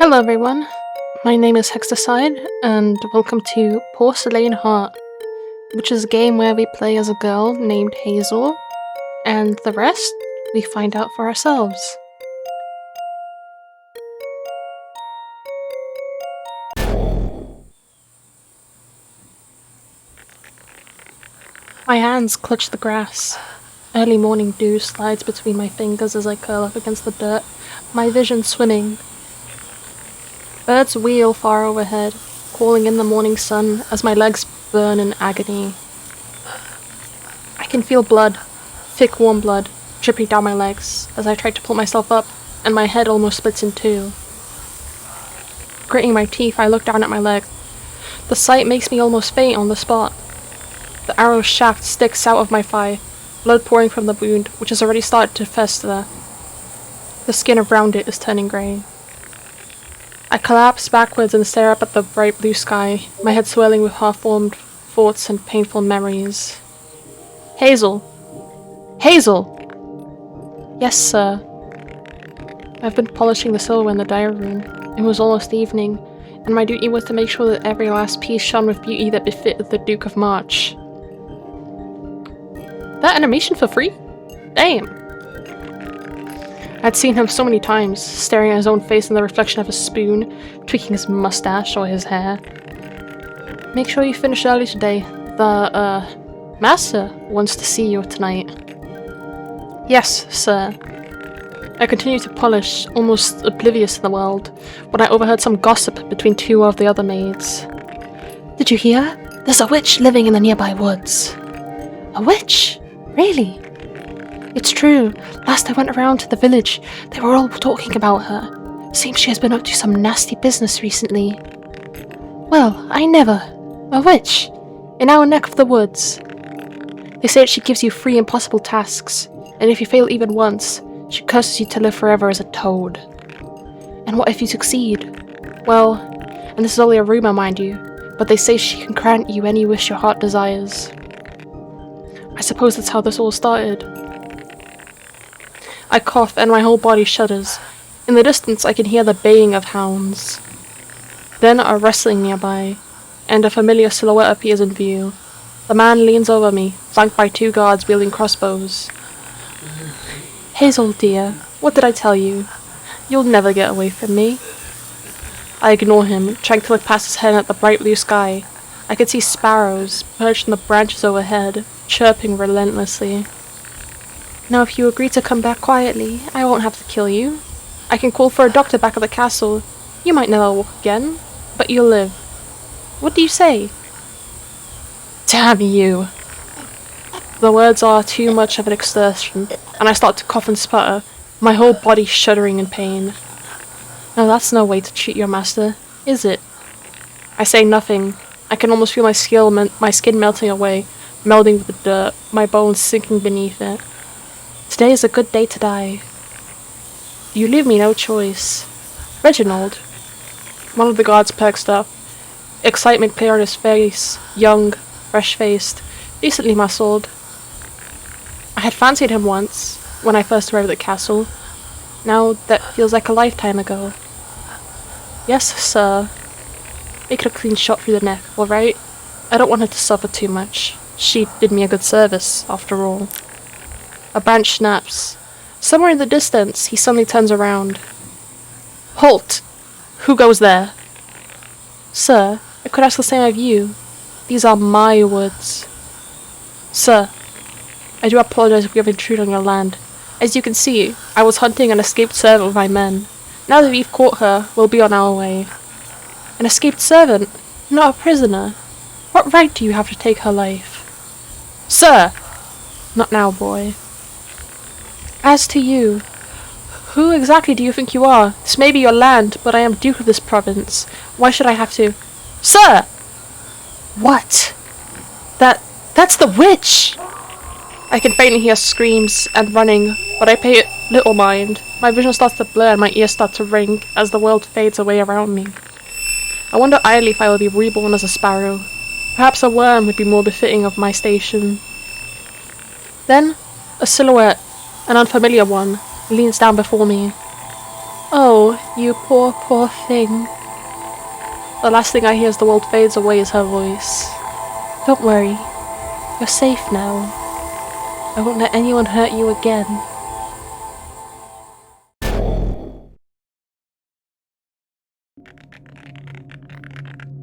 Hello everyone, my name is Hexacide, and welcome to Porcelain Heart, which is a game where we play as a girl named Hazel, and the rest we find out for ourselves. My hands clutch the grass. Early morning dew slides between my fingers as I curl up against the dirt, my vision swimming. Birds wheel far overhead, calling in the morning sun as my legs burn in agony. I can feel blood, thick warm blood, dripping down my legs as I try to pull myself up, and my head almost splits in two. Gritting my teeth, I look down at my leg. The sight makes me almost faint on the spot. The arrow shaft sticks out of my thigh, blood pouring from the wound, which has already started to fester. The skin around it is turning grey. I collapse backwards and stare up at the bright blue sky, my head swirling with half-formed thoughts and painful memories. Hazel! Hazel! Yes, sir. I've been polishing the silver in the diary room. It was almost evening, and my duty was to make sure that every last piece shone with beauty that befitted the Duke of March. That animation for free? Damn! I'd seen him so many times, staring at his own face in the reflection of a spoon, tweaking his mustache or his hair. Make sure you finish early today. The, master wants to see you tonight. Yes, sir. I continued to polish, almost oblivious to the world, when I overheard some gossip between two of the other maids. Did you hear? There's a witch living in the nearby woods. A witch? Really? It's true. Last I went around to the village, they were all talking about her. Seems she has been up to some nasty business recently. Well, I never. A witch. In our neck of the woods. They say she gives you free impossible tasks, and if you fail even once, she curses you to live forever as a toad. And what if you succeed? Well, and this is only a rumor, mind you, but they say she can grant you any wish your heart desires. I suppose that's how this all started. I cough and my whole body shudders. In the distance I can hear the baying of hounds. Then a rustling nearby, and a familiar silhouette appears in view. The man leans over me, flanked by two guards wielding crossbows. Hazel, dear, what did I tell you? You'll never get away from me. I ignore him, trying to look past his head at the bright blue sky. I can see sparrows, perched in the branches overhead, chirping relentlessly. Now if you agree to come back quietly, I won't have to kill you. I can call for a doctor back at the castle. You might never walk again, but you'll live. What do you say? Damn you! The words are too much of an exertion, and I start to cough and sputter, my whole body shuddering in pain. Now that's no way to treat your master, is it? I say nothing. I can almost feel my skin melting away, melding with the dirt, my bones sinking beneath it. Today is a good day to die. You leave me no choice. Reginald. One of the guards perks up, excitement clear on his face, young, fresh-faced, decently muscled. I had fancied him once, when I first arrived at the castle. Now that feels like a lifetime ago. Yes, sir. Make it a clean shot through the neck, alright? I don't want her to suffer too much. She did me a good service, after all. A branch snaps. Somewhere in the distance, he suddenly turns around. Halt! Who goes there? Sir, I could ask the same of you. These are my woods. Sir, I do apologize if we have intruded on your land. As you can see, I was hunting an escaped servant with my men. Now that we've caught her, we'll be on our way. An escaped servant? Not a prisoner? What right do you have to take her life? Sir! Not now, boy. As to you, who exactly do you think you are? This may be your land, but I am Duke of this province. Why should I have to— Sir! What? That's the witch! I can faintly hear screams and running, but I pay it little mind. My vision starts to blur and my ears start to ring as the world fades away around me. I wonder idly if I will be reborn as a sparrow. Perhaps a worm would be more befitting of my station. Then, a silhouette, an unfamiliar one, leans down before me. Oh, you poor, poor thing. The last thing I hear as the world fades away is her voice. Don't worry. You're safe now. I won't let anyone hurt you again.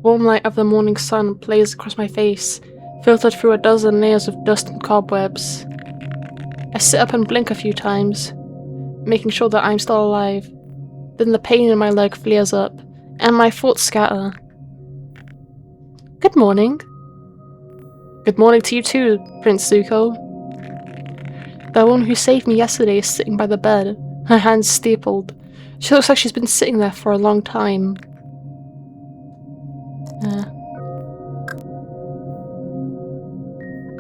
Warm light of the morning sun plays across my face, filtered through a dozen layers of dust and cobwebs. I sit up and blink a few times, making sure that I'm still alive. Then the pain in my leg flares up, and my thoughts scatter. Good morning. Good morning to you too, Prince Zuko. The woman who saved me yesterday is sitting by the bed, her hands stapled. She looks like she's been sitting there for a long time.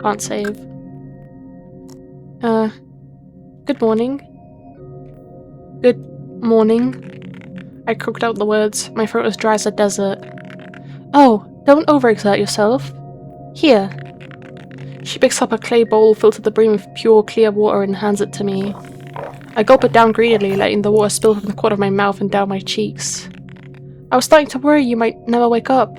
Can't save. Good morning. Good morning. I croaked out the words. My throat was dry as a desert. Oh, don't overexert yourself. Here. She picks up a clay bowl filled to the brim with pure, clear water and hands it to me. I gulp it down greedily, letting the water spill from the corner of my mouth and down my cheeks. I was starting to worry you might never wake up.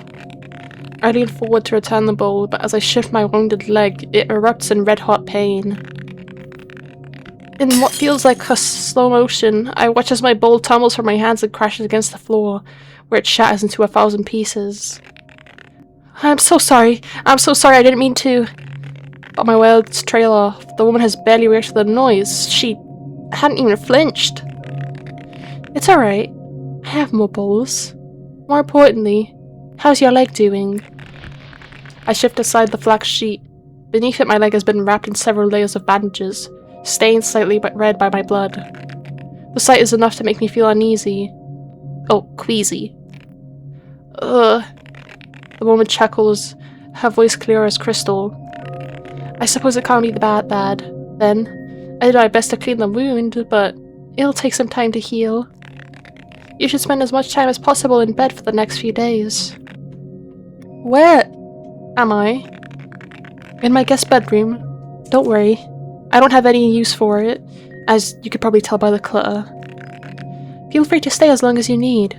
I lean forward to return the bowl, but as I shift my wounded leg, it erupts in red-hot pain. In what feels like a slow motion, I watch as my bowl tumbles from my hands and crashes against the floor, where it shatters into 1,000 pieces. I'm so sorry, I didn't mean to. But my words trail off. The woman has barely reacted to the noise. She hadn't even flinched. It's alright. I have more bowls. More importantly, how's your leg doing? I shift aside the flax sheet. Beneath it, my leg has been wrapped in several layers of bandages, stained slightly red by my blood. The sight is enough to make me feel uneasy. Oh, queasy. Ugh. The woman chuckles, her voice clear as crystal. I suppose it can't be that bad, then. I did my best to clean the wound, but it'll take some time to heal. You should spend as much time as possible in bed for the next few days. Where am I? In my guest bedroom. Don't worry. I don't have any use for it, as you could probably tell by the clutter. Feel free to stay as long as you need.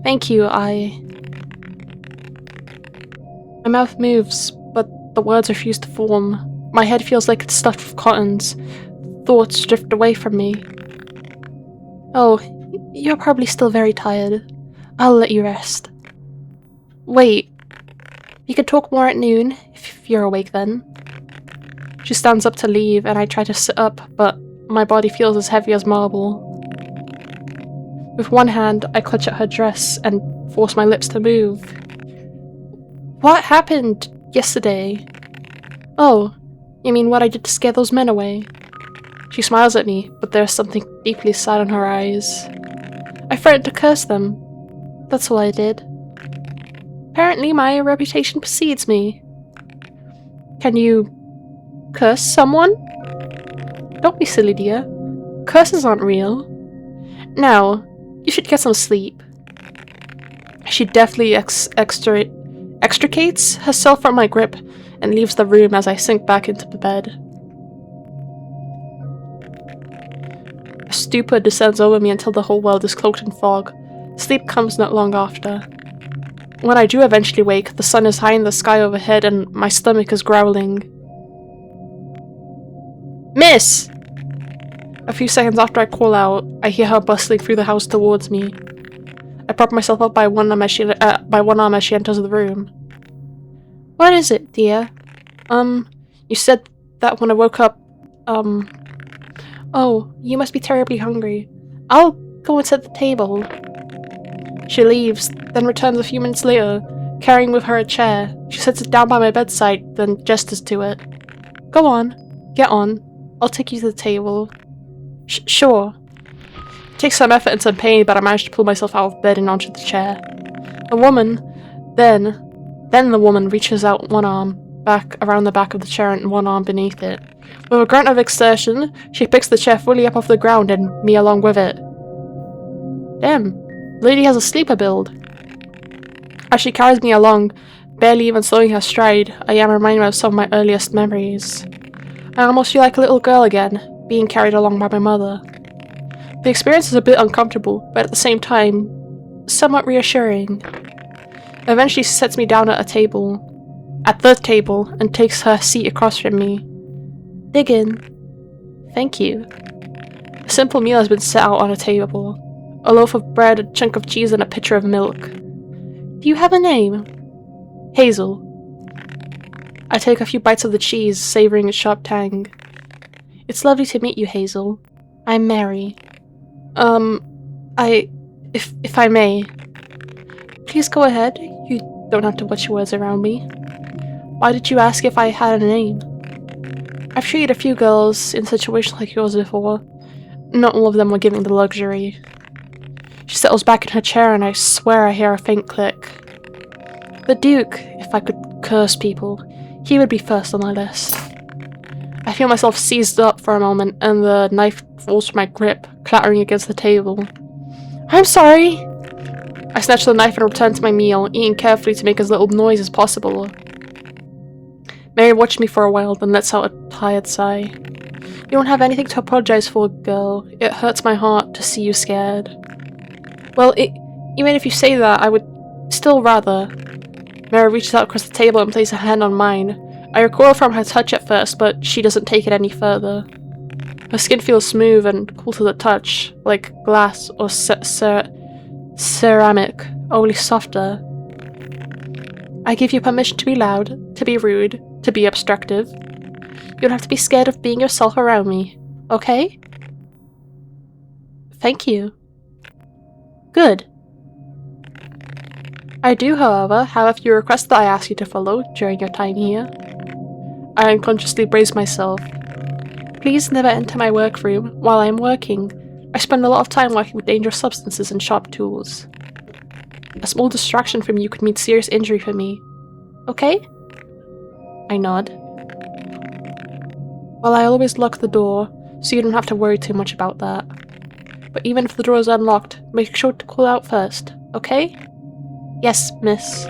Thank you, My mouth moves, but the words refuse to form. My head feels like it's stuffed with cottons. Thoughts drift away from me. Oh, you're probably still very tired. I'll let you rest. Wait. We could talk more at noon, if you're awake then. She stands up to leave, and I try to sit up, but my body feels as heavy as marble. With one hand, I clutch at her dress and force my lips to move. What happened yesterday? Oh, you mean what I did to scare those men away? She smiles at me, but there's something deeply sad in her eyes. I threatened to curse them. That's all I did. Apparently my reputation precedes me. Can you curse someone? Don't be silly, dear. Curses aren't real. Now, you should get some sleep. She deftly extricates herself from my grip and leaves the room as I sink back into the bed. A stupor descends over me until the whole world is cloaked in fog. Sleep comes not long after. When I do eventually wake, the sun is high in the sky overhead and my stomach is growling. Miss! A few seconds after I call out, I hear her bustling through the house towards me. I prop myself up by one arm as she enters the room. What is it, dear? You said that when I woke up, Oh, you must be terribly hungry. I'll go and set the table. She leaves, then returns a few minutes later, carrying with her a chair. She sets it down by my bedside, then gestures to it. Go on. Get on. I'll take you to the table. Sure. It takes some effort and some pain, but I manage to pull myself out of bed and onto the chair. Then the woman reaches out one arm, back around the back of the chair and one arm beneath it. With a grunt of exertion, she picks the chair fully up off the ground and me along with it. Damn, the lady has a sleeper build. As she carries me along, barely even slowing her stride, I am reminded of some of my earliest memories. I almost feel like a little girl again, being carried along by my mother. The experience is a bit uncomfortable, but at the same time, somewhat reassuring. Eventually she sets me down at the table, and takes her seat across from me. Dig in. Thank you. A simple meal has been set out on a table. A loaf of bread, a chunk of cheese, and a pitcher of milk. Do you have a name? Hazel. I take a few bites of the cheese, savoring its sharp tang. It's lovely to meet you, Hazel. I'm Mary. If I may. Please go ahead. You don't have to watch your words around me. Why did you ask if I had a name? I've treated a few girls in situations like yours before. Not all of them were given the luxury. She settles back in her chair and I swear I hear a faint click. The Duke, if I could curse people, he would be first on my list. I feel myself seized up for a moment and the knife falls from my grip, clattering against the table. I'm sorry! I snatch the knife and return to my meal, eating carefully to make as little noise as possible. Mary watched me for a while, then lets out a tired sigh. You don't have anything to apologize for, girl. It hurts my heart to see you scared. Well, even if you say that, I would still rather. Mary reaches out across the table and places a hand on mine. I recoil from her touch at first, but she doesn't take it any further. Her skin feels smooth and cool to the touch, like glass or ceramic, only softer. I give you permission to be loud, to be rude, to be obstructive. You don't have to be scared of being yourself around me, okay? Thank you. Good. I do, however, have a few requests that I ask you to follow during your time here. I unconsciously brace myself. Please never enter my workroom while I am working. I spend a lot of time working with dangerous substances and sharp tools. A small distraction from you could mean serious injury for me. Okay? I nod. Well, I always lock the door, so you don't have to worry too much about that. But even if the door is unlocked, make sure to call out first, okay? Yes, miss.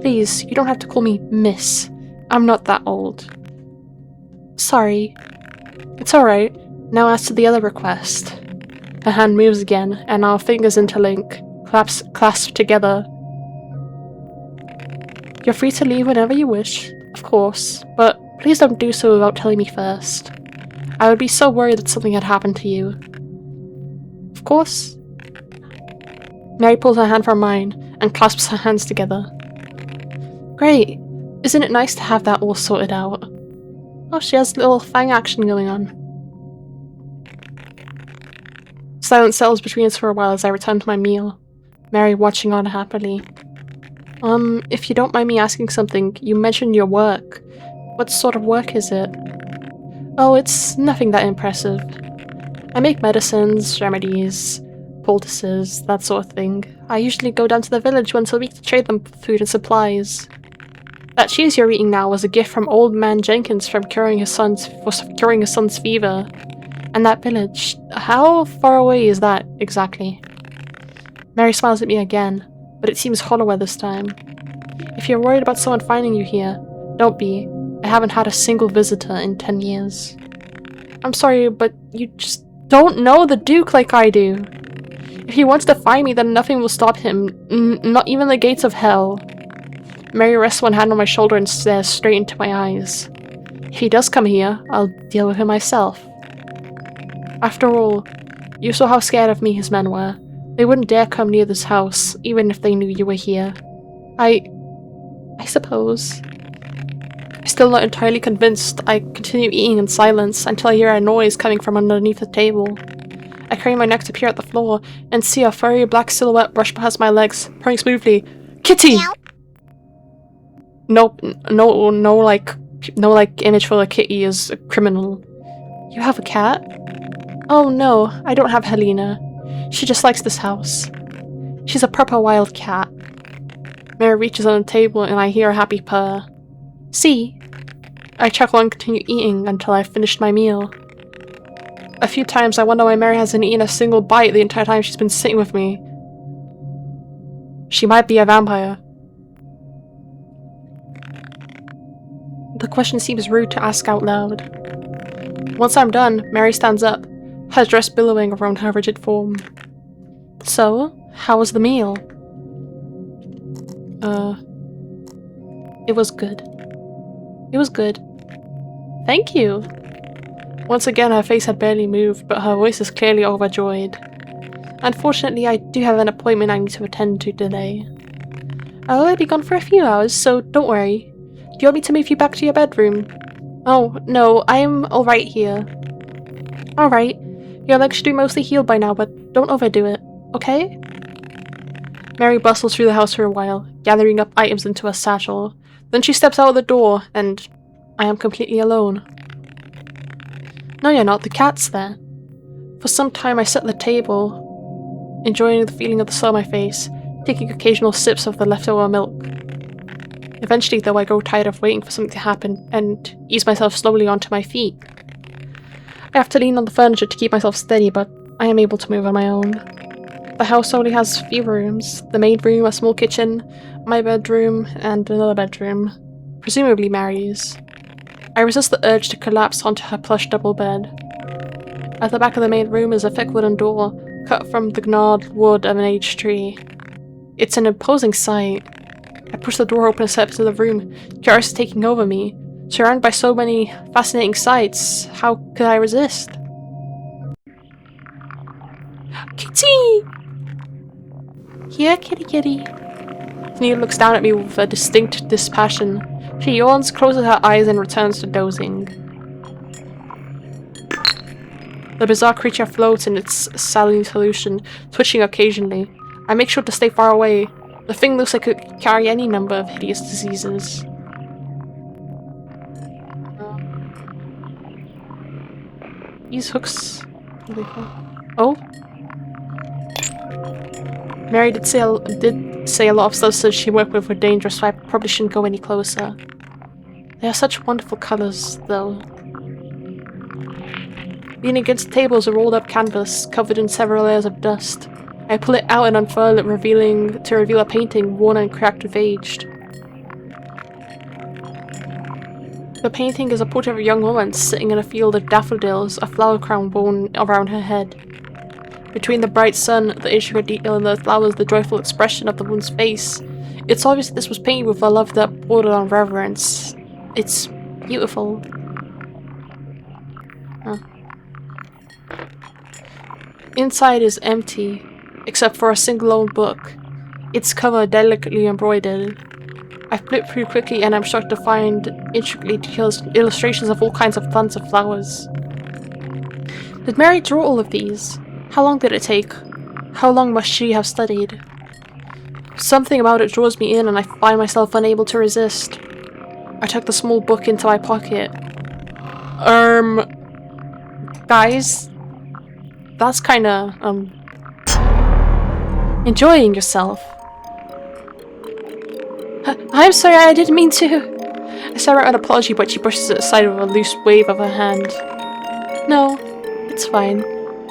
Please, you don't have to call me miss. I'm not that old. Sorry. It's alright. Now as to the other request. Her hand moves again, and our fingers interlink, clasped together. You're free to leave whenever you wish, of course, but please don't do so without telling me first. I would be so worried that something had happened to you. Of course. Mary pulls her hand from mine, and clasps her hands together. Great! Isn't it nice to have that all sorted out? Oh, she has a little fang action going on. Silence settles between us for a while as I return to my meal, Mary watching on happily. If you don't mind me asking something, you mentioned your work. What sort of work is it? Oh, it's nothing that impressive. I make medicines, remedies, poultices, that sort of thing. I usually go down to the village once a week to trade them food and supplies. That cheese you're eating now was a gift from Old Man Jenkins for curing his son's fever. And that village, how far away is that exactly? Mary smiles at me again, but it seems hollower this time. If you're worried about someone finding you here, don't be. I haven't had a single visitor in 10 years. I'm sorry, but you just don't know the Duke like I do. If he wants to find me, then nothing will stop him. Not even the gates of hell. Mary rests one hand on my shoulder and stares straight into my eyes. If he does come here, I'll deal with him myself. After all, you saw how scared of me his men were. They wouldn't dare come near this house, even if they knew you were here. I suppose. Still not entirely convinced, I continue eating in silence until I hear a noise coming from underneath the table. I crane my neck to peer at the floor and see a furry black silhouette brush past my legs, purring smoothly. Kitty! Meow. Nope, no image for a kitty is a criminal. You have a cat? Oh no, I don't have Helena. She just likes this house. She's a proper wild cat. Mary reaches on the table and I hear a happy purr. See? I chuckle and continue eating until I've finished my meal. A few times I wonder why Mary hasn't eaten a single bite the entire time she's been sitting with me. She might be a vampire. The question seems rude to ask out loud. Once I'm done, Mary stands up, her dress billowing around her rigid form. So, how was the meal? It was good. It was good. Thank you! Once again, her face had barely moved, but her voice is clearly overjoyed. Unfortunately, I do have an appointment I need to attend to today. I'll only be gone for a few hours, so don't worry. Do you want me to move you back to your bedroom? Oh, no, I am alright here. Alright. Your legs should be mostly healed by now, but don't overdo it, okay? Mary bustles through the house for a while, gathering up items into a satchel. Then she steps out of the door, and I am completely alone. No, you're not. The cat's there. For some time I sit at the table, enjoying the feeling of the sun on my face, taking occasional sips of the leftover milk. Eventually, though, I grow tired of waiting for something to happen and ease myself slowly onto my feet. I have to lean on the furniture to keep myself steady, but I am able to move on my own. The house only has a few rooms: the main room, a small kitchen, my bedroom, and another bedroom, presumably Mary's. I resist the urge to collapse onto her plush double bed. At the back of the main room is a thick wooden door, cut from the gnarled wood of an aged tree. It's an imposing sight. I push the door open and step into the room, curiosity taking over me. Surrounded by so many fascinating sights, how could I resist? Kitty! Here, kitty kitty. Sneer looks down at me with a distinct dispassion. She yawns, closes her eyes, and returns to dozing. The bizarre creature floats in its saline solution, twitching occasionally. I make sure to stay far away. The thing looks like it could carry any number of hideous diseases. These hooks... Oh? Mary did say a lot of substances she worked with were dangerous, so I probably shouldn't go any closer. They are such wonderful colours, though. Leaning against the table is a rolled-up canvas, covered in several layers of dust. I pull it out and unfurl it, to reveal a painting worn and cracked with age. The painting is a portrait of a young woman sitting in a field of daffodils, a flower crown worn around her head. Between the bright sun, the intricate detail in the flowers, the joyful expression of the woman's face, it's obvious that this was painted with a love that bordered on reverence. It's beautiful. Huh. Inside is empty, except for a single old book, its cover delicately embroidered. I flip through quickly and I'm shocked to find intricately detailed illustrations of all kinds of plants and flowers. Did Mary draw all of these? How long did it take? How long must she have studied? Something about it draws me in and I find myself unable to resist. I tuck the small book into my pocket. Guys? That's kinda, enjoying yourself. I'm sorry, I didn't mean to. I stare out an apology, but she brushes it aside with a loose wave of her hand. No, it's fine.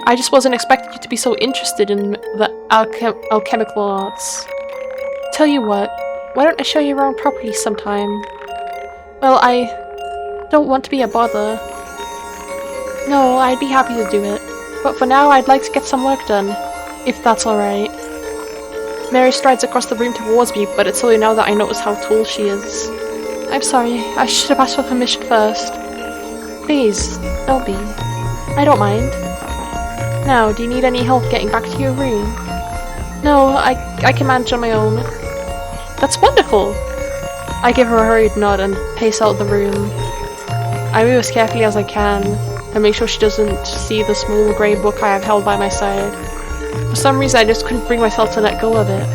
I just wasn't expecting you to be so interested in the alchemical arts. Tell you what, why don't I show you around properly sometime? Well, I don't want to be a bother. No, I'd be happy to do it. But for now, I'd like to get some work done, if that's alright. Mary strides across the room towards me, but it's only now that I notice how tall she is. I'm sorry, I should have asked for permission first. Please, don't be. I don't mind. Now, do you need any help getting back to your room? No, I can manage on my own. That's wonderful! I give her a hurried nod and pace out the room. I move as carefully as I can, and make sure she doesn't see the small grey book I have held by my side. For some reason I just couldn't bring myself to let go of it.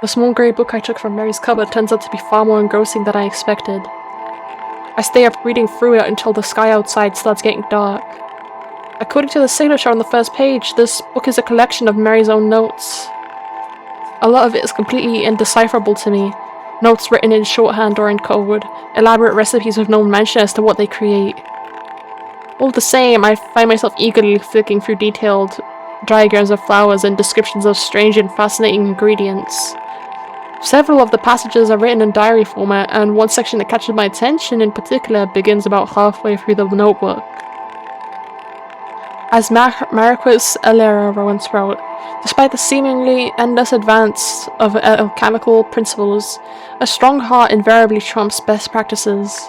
The small grey book I took from Mary's cupboard turns out to be far more engrossing than I expected. I stay up reading through it until the sky outside starts getting dark. According to the signature on the first page, this book is a collection of Mary's own notes. A lot of it is completely indecipherable to me. Notes written in shorthand or in code, elaborate recipes with no mention as to what they create. All the same, I find myself eagerly flicking through detailed diagrams of flowers and descriptions of strange and fascinating ingredients. Several of the passages are written in diary format, and one section that catches my attention in particular begins about halfway through the notebook. As Marquis Alera once wrote, despite the seemingly endless advance of alchemical principles, a strong heart invariably trumps best practices.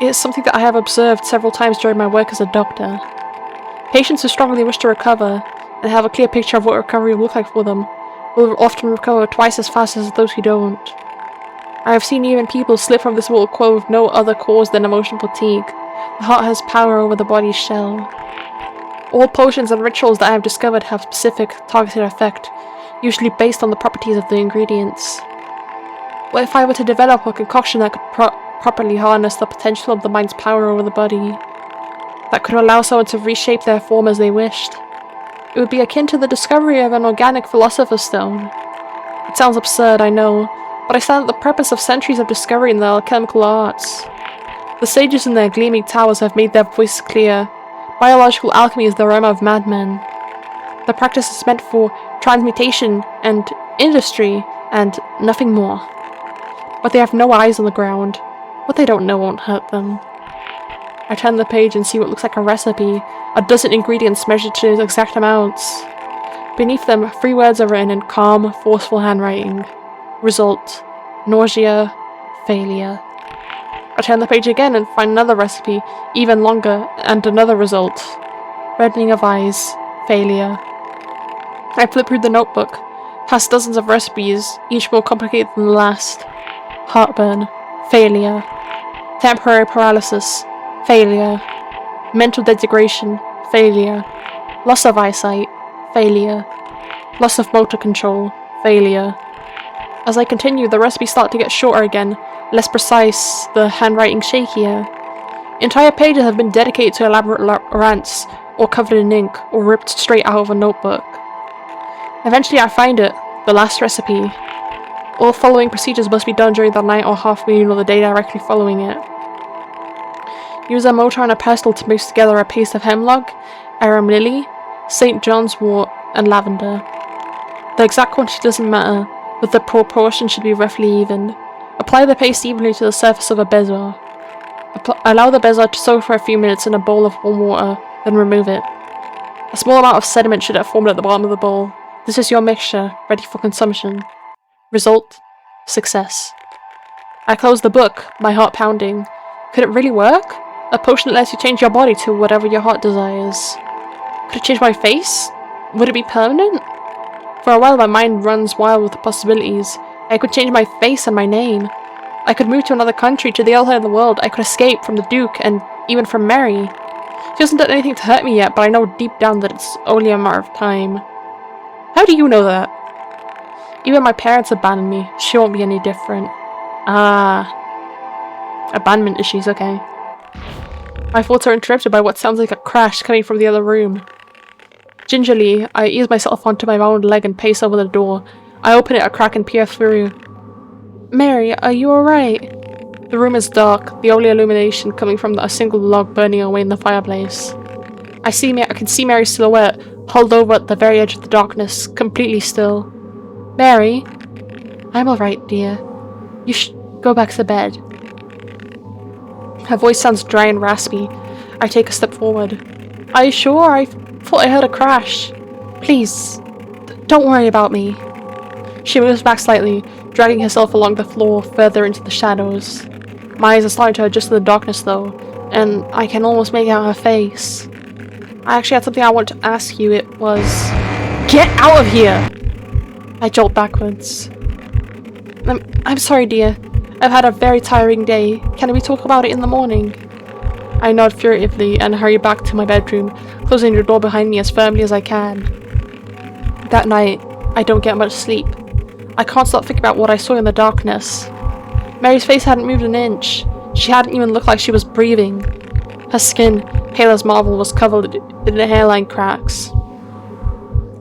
It is something that I have observed several times during my work as a doctor. Patients who strongly wish to recover, and have a clear picture of what recovery will look like for them, will often recover twice as fast as those who don't. I have seen even people slip from this mortal coil with no other cause than emotional fatigue. The heart has power over the body's shell. All potions and rituals that I have discovered have specific, targeted effect, usually based on the properties of the ingredients. What if I were to develop a concoction that could properly harness the potential of the mind's power over the body? That could allow someone to reshape their form as they wished? It would be akin to the discovery of an organic philosopher's stone. It sounds absurd, I know, but I stand at the purpose of centuries of discovery in the alchemical arts. The sages in their gleaming towers have made their voice clear. Biological alchemy is the realm of madmen. The practice is meant for transmutation and industry and nothing more. But they have no eyes on the ground. What they don't know won't hurt them. I turn the page and see what looks like a recipe, a dozen ingredients measured to exact amounts. Beneath them, 3 words are written in calm, forceful handwriting. Result: nausea, failure. I turn the page again and find another recipe, even longer, and another result. Reddening of eyes, failure. I flip through the notebook, past dozens of recipes, each more complicated than the last. Heartburn, failure. Temporary paralysis, failure. Mental degradation, failure. Loss of eyesight, failure. Loss of motor control, failure. As I continue, the recipes start to get shorter again, less precise, the handwriting shakier. Entire pages have been dedicated to elaborate rants, or covered in ink, or ripped straight out of a notebook. Eventually I find it, the last recipe. All following procedures must be done during the night or half moon or the day directly following it. Use a mortar and a pestle to mix together a paste of hemlock, arum lily, St. John's wort, and lavender. The exact quantity doesn't matter, but the proportion should be roughly even. Apply the paste evenly to the surface of a bezoar. Allow the bezoar to soak for a few minutes in a bowl of warm water, then remove it. A small amount of sediment should have formed at the bottom of the bowl. This is your mixture, ready for consumption. Result: success. I close the book, my heart pounding. Could it really work? A potion that lets you change your body to whatever your heart desires. Could it change my face? Would it be permanent? For a while my mind runs wild with the possibilities. I could change my face and my name. I could move to another country, to the other side of the world. I could escape from the Duke, and even from Mary. She hasn't done anything to hurt me yet, but I know deep down that it's only a matter of time. How do you know that? Even my parents abandoned me. She won't be any different. Ah. Abandonment issues, okay. My thoughts are interrupted by what sounds like a crash coming from the other room. Gingerly, I ease myself onto my round leg and pace over the door. I open it a crack and peer through. Mary, are you alright? The room is dark, the only illumination coming from a single log burning away in the fireplace. I can see Mary's silhouette, huddled over at the very edge of the darkness, completely still. Mary? I'm alright, dear. You should go back to bed. Her voice sounds dry and raspy. I take a step forward. Are you sure? I thought I heard a crash. Please, don't worry about me. She moves back slightly, dragging herself along the floor further into the shadows. My eyes are starting to adjust to the darkness though, and I can almost make out her face. I actually had something I want to ask you. It was... Get out of here! I jolt backwards. I'm sorry, dear. I've had a very tiring day. Can we talk about it in the morning? I nod furtively and hurry back to my bedroom, closing the door behind me as firmly as I can. That night, I don't get much sleep. I can't stop thinking about what I saw in the darkness. Mary's face hadn't moved an inch. She hadn't even looked like she was breathing. Her skin, pale as marble, was covered in the hairline cracks.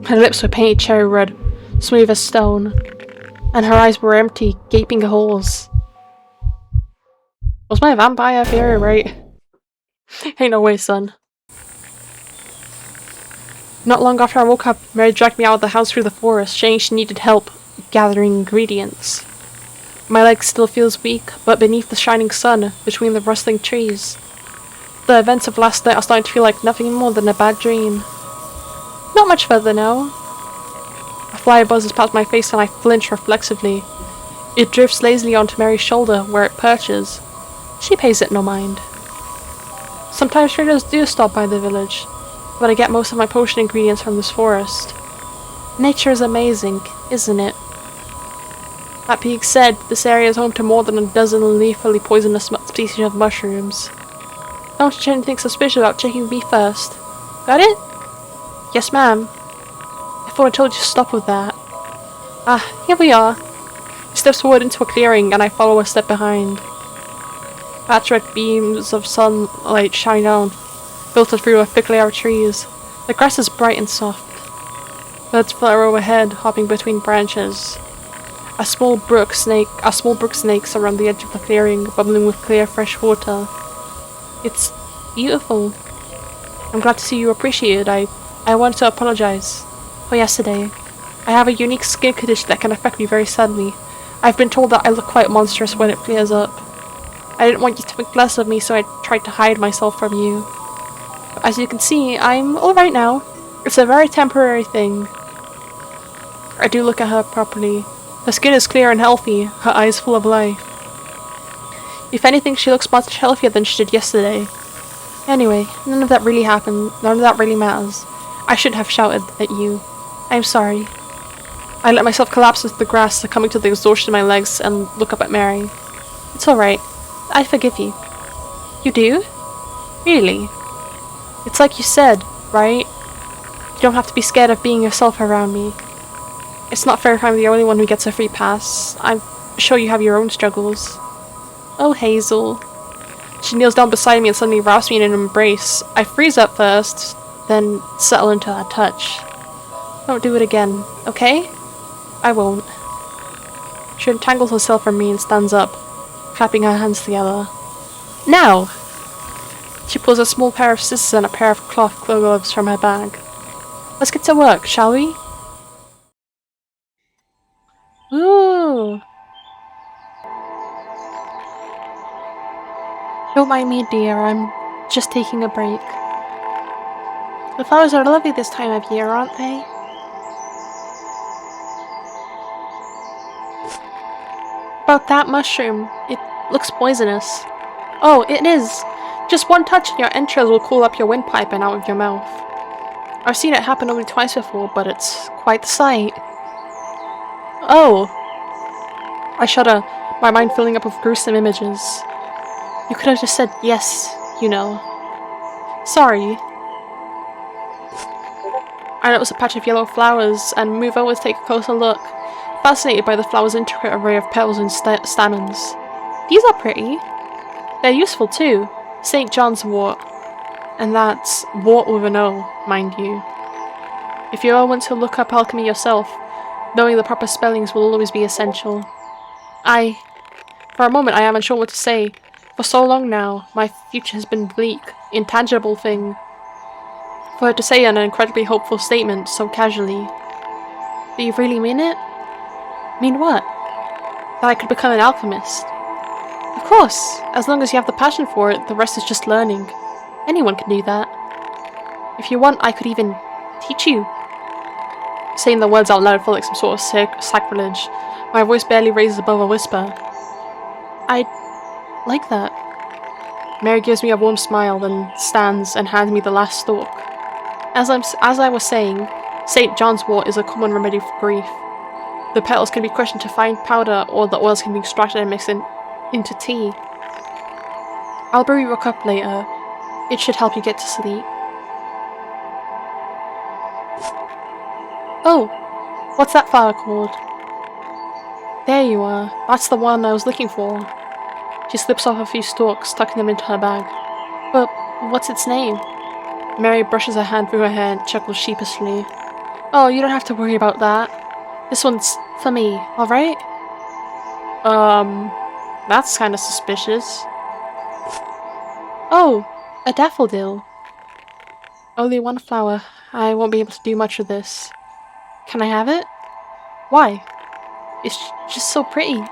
Her lips were painted cherry red, smooth as stone, and her eyes were empty, gaping holes. Was my vampire theory right? Ain't no way, son. Not long after I woke up, Mary dragged me out of the house through the forest, saying she needed help. gathering ingredients. My leg still feels weak, but beneath the shining sun, between the rustling trees, the events of last night are starting to feel like nothing more than a bad dream. Not much further now. A fly buzzes past my face and I flinch reflexively. It drifts lazily onto Mary's shoulder, where it perches. She pays it no mind. Sometimes traders do stop by the village, but I get most of my potion ingredients from this forest. Nature is amazing, isn't it? That being said, this area is home to more than a dozen lethally poisonous species of mushrooms. Don't touch anything suspicious about checking me first. Got it? Yes, ma'am. I thought I told you to stop with that. Ah, here we are. He steps forward into a clearing, and I follow a step behind. Patchwork beams of sunlight shine down, filter through a thick layer of trees. The grass is bright and soft. Birds flutter overhead, hopping between branches. A small brook snakes around the edge of the clearing, bubbling with clear, fresh water. It's beautiful. I'm glad to see you appreciate it. I want to apologize for yesterday. I have a unique skin condition that can affect me very suddenly. I've been told that I look quite monstrous when it clears up. I didn't want you to think less of me, so I tried to hide myself from you. As you can see, I'm alright now. It's a very temporary thing. I do look at her properly. Her skin is clear and healthy, her eyes full of life. If anything, she looks much healthier than she did yesterday. Anyway, none of that really happened. None of that really matters. I shouldn't have shouted at you. I'm sorry. I let myself collapse into the grass, succumbing to the exhaustion in my legs, and look up at Mary. It's alright. I forgive you. You do? Really? It's like you said, right? You don't have to be scared of being yourself around me. It's not fair if I'm the only one who gets a free pass. I'm sure you have your own struggles. Oh, Hazel. She kneels down beside me and suddenly wraps me in an embrace. I freeze up first, then settle into her touch. Don't do it again, okay? I won't. She untangles herself from me and stands up, clapping her hands together. Now! She pulls a small pair of scissors and a pair of cloth gloves from her bag. Let's get to work, shall we? Ooh! Don't mind me, dear. I'm just taking a break. The flowers are lovely this time of year, aren't they? About that mushroom. It looks poisonous. Oh, it is. Just one touch and your entrails will cool up your windpipe and out of your mouth. I've seen it happen only twice before, but it's quite the sight. Oh! I shudder, my mind filling up with gruesome images. You could have just said yes, you know. Sorry. I notice a patch of yellow flowers and move over to take a closer look, fascinated by the flower's intricate array of petals and stamens. These are pretty. They're useful too. St. John's wort. And that's wort with an O, mind you. If you ever want to look up alchemy yourself, knowing the proper spellings will always be essential. For a moment I am unsure what to say. For so long now, my future has been bleak, intangible thing. For her to say an incredibly hopeful statement so casually. Do you really mean it? Mean what? That I could become an alchemist? Of course! As long as you have the passion for it, the rest is just learning. Anyone can do that. If you want, I could even teach you. Saying the words out loud felt like some sort of sacrilege. My voice barely raises above a whisper. I'd like that. Mary gives me a warm smile, then stands and hands me the last stalk. As I was saying, St. John's wort is a common remedy for grief. The petals can be crushed into fine powder, or the oils can be extracted and mixed into tea. I'll brew you a cup later. It should help you get to sleep. Oh! What's that flower called? There you are. That's the one I was looking for. She slips off a few stalks, tucking them into her bag. But what's its name? Mary brushes her hand through her hair and chuckles sheepishly. Oh, you don't have to worry about that. This one's for me, alright? That's kinda suspicious. Oh, a daffodil. Only one flower. I won't be able to do much with this. Can I have it? Why? It's just so pretty.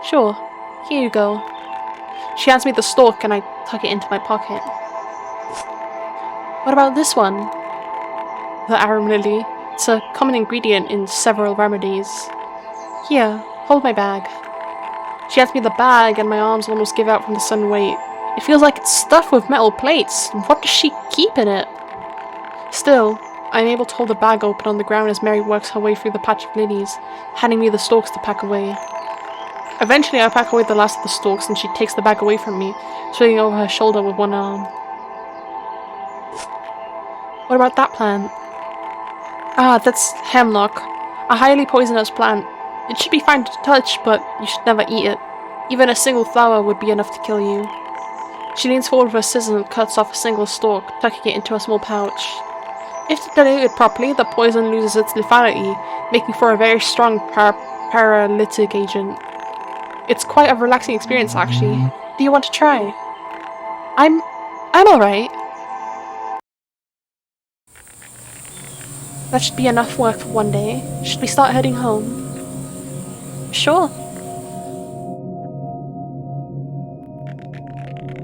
Sure, here you go. She hands me the stalk and I tuck it into my pocket. What about this one? The arum lily. It's a common ingredient in several remedies. Here, hold my bag. She hands me the bag and my arms almost give out from the sudden weight. It feels like it's stuffed with metal plates. What does she keep in it? Still, I am able to hold the bag open on the ground as Mary works her way through the patch of lilies, handing me the stalks to pack away. Eventually I pack away the last of the stalks and she takes the bag away from me, swinging over her shoulder with one arm. What about that plant? Ah, that's hemlock, a highly poisonous plant. It should be fine to touch, but you should never eat it. Even a single flower would be enough to kill you. She leans forward with her scissors and cuts off a single stalk, tucking it into a small pouch. If diluted properly, the poison loses its lethality, making for a very strong paralytic agent. It's quite a relaxing experience, actually. Do you want to try? I'm alright. That should be enough work for one day. Should we start heading home? Sure.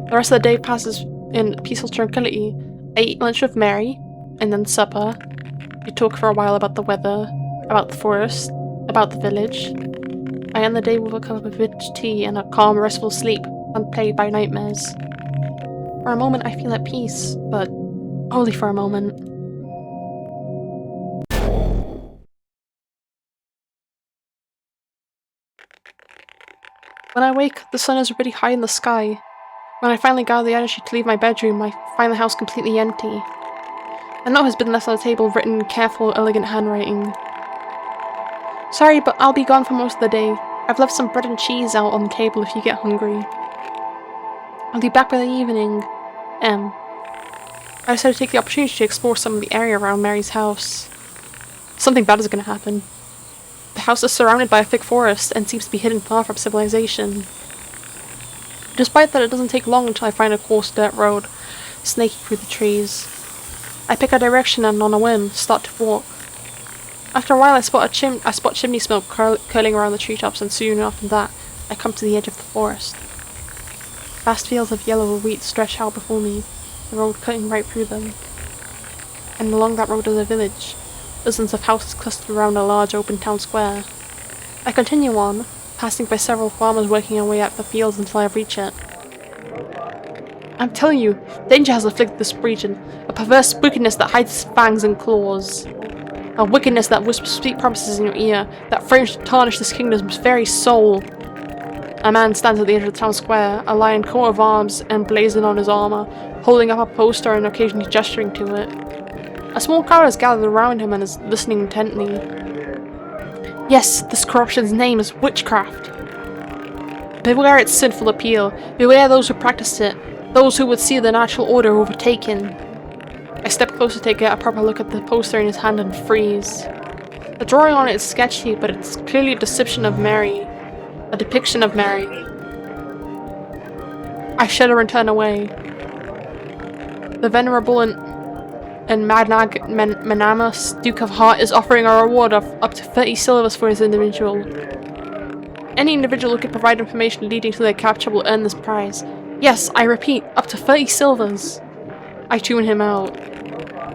The rest of the day passes in peaceful tranquility. I eat lunch with Mary, and then supper. We talk for a while about the weather, about the forest, about the village. I end the day with a cup of vintage tea and a calm, restful sleep, unplagued by nightmares. For a moment I feel at peace, but only for a moment. When I wake, the sun is already high in the sky. When I finally gather the energy to leave my bedroom, I find the house completely empty. A note has been left on the table, written in careful, elegant handwriting. Sorry, but I'll be gone for most of the day. I've left some bread and cheese out on the table if you get hungry. I'll be back by the evening. M. I decided to take the opportunity to explore some of the area around Mary's house. Something bad is going to happen. The house is surrounded by a thick forest and seems to be hidden far from civilization. Despite that, it doesn't take long until I find a coarse dirt road snaking through the trees. I pick a direction and, on a whim, start to walk. After a while, I spot chimney smoke curling around the treetops, and soon after that, I come to the edge of the forest. Vast fields of yellow wheat stretch out before me, the road cutting right through them. And along that road is a village. Dozens of houses clustered around a large open town square. I continue on, passing by several farmers working their way out the fields until I reach it. I'm telling you, danger has afflicted this region, a perverse wickedness that hides its fangs and claws. A wickedness that whispers sweet promises in your ear, that frames to tarnish this kingdom's very soul. A man stands at the edge of the town square, a lion coat of arms emblazoned on his armor, holding up a poster and occasionally gesturing to it. A small crowd has gathered around him and is listening intently. Yes, this corruption's name is witchcraft. Beware its sinful appeal. Beware those who practice it. Those who would see the natural order overtaken. I step closer to get a proper look at the poster in his hand and freeze. The drawing on it is sketchy, but it's clearly a depiction of Mary. A depiction of Mary. I shudder and turn away. The venerable and magnanimous Duke of Heart is offering a reward of up to 30 silvers for his individual. Any individual who can provide information leading to their capture will earn this prize. Yes, I repeat, up to 30 silvers. I tune him out.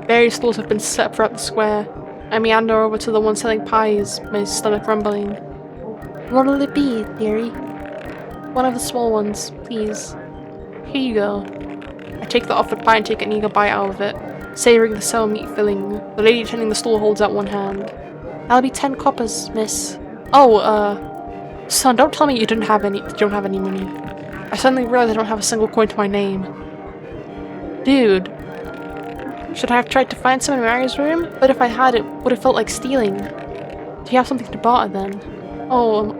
Various stalls have been set up throughout the square. I meander over to the one selling pies, my stomach rumbling. What'll it be, dearie? One of the small ones, please. Here you go. I take the offered pie and take an eager bite out of it, savouring the sour meat filling. The lady tending the stall holds out one hand. That'll be 10 coppers, miss. Oh, son, don't tell me you don't have any money. I suddenly realize I don't have a single coin to my name. Dude. Should I have tried to find some in Mary's room? But if I had, it would have felt like stealing. Do you have something to barter then? Oh,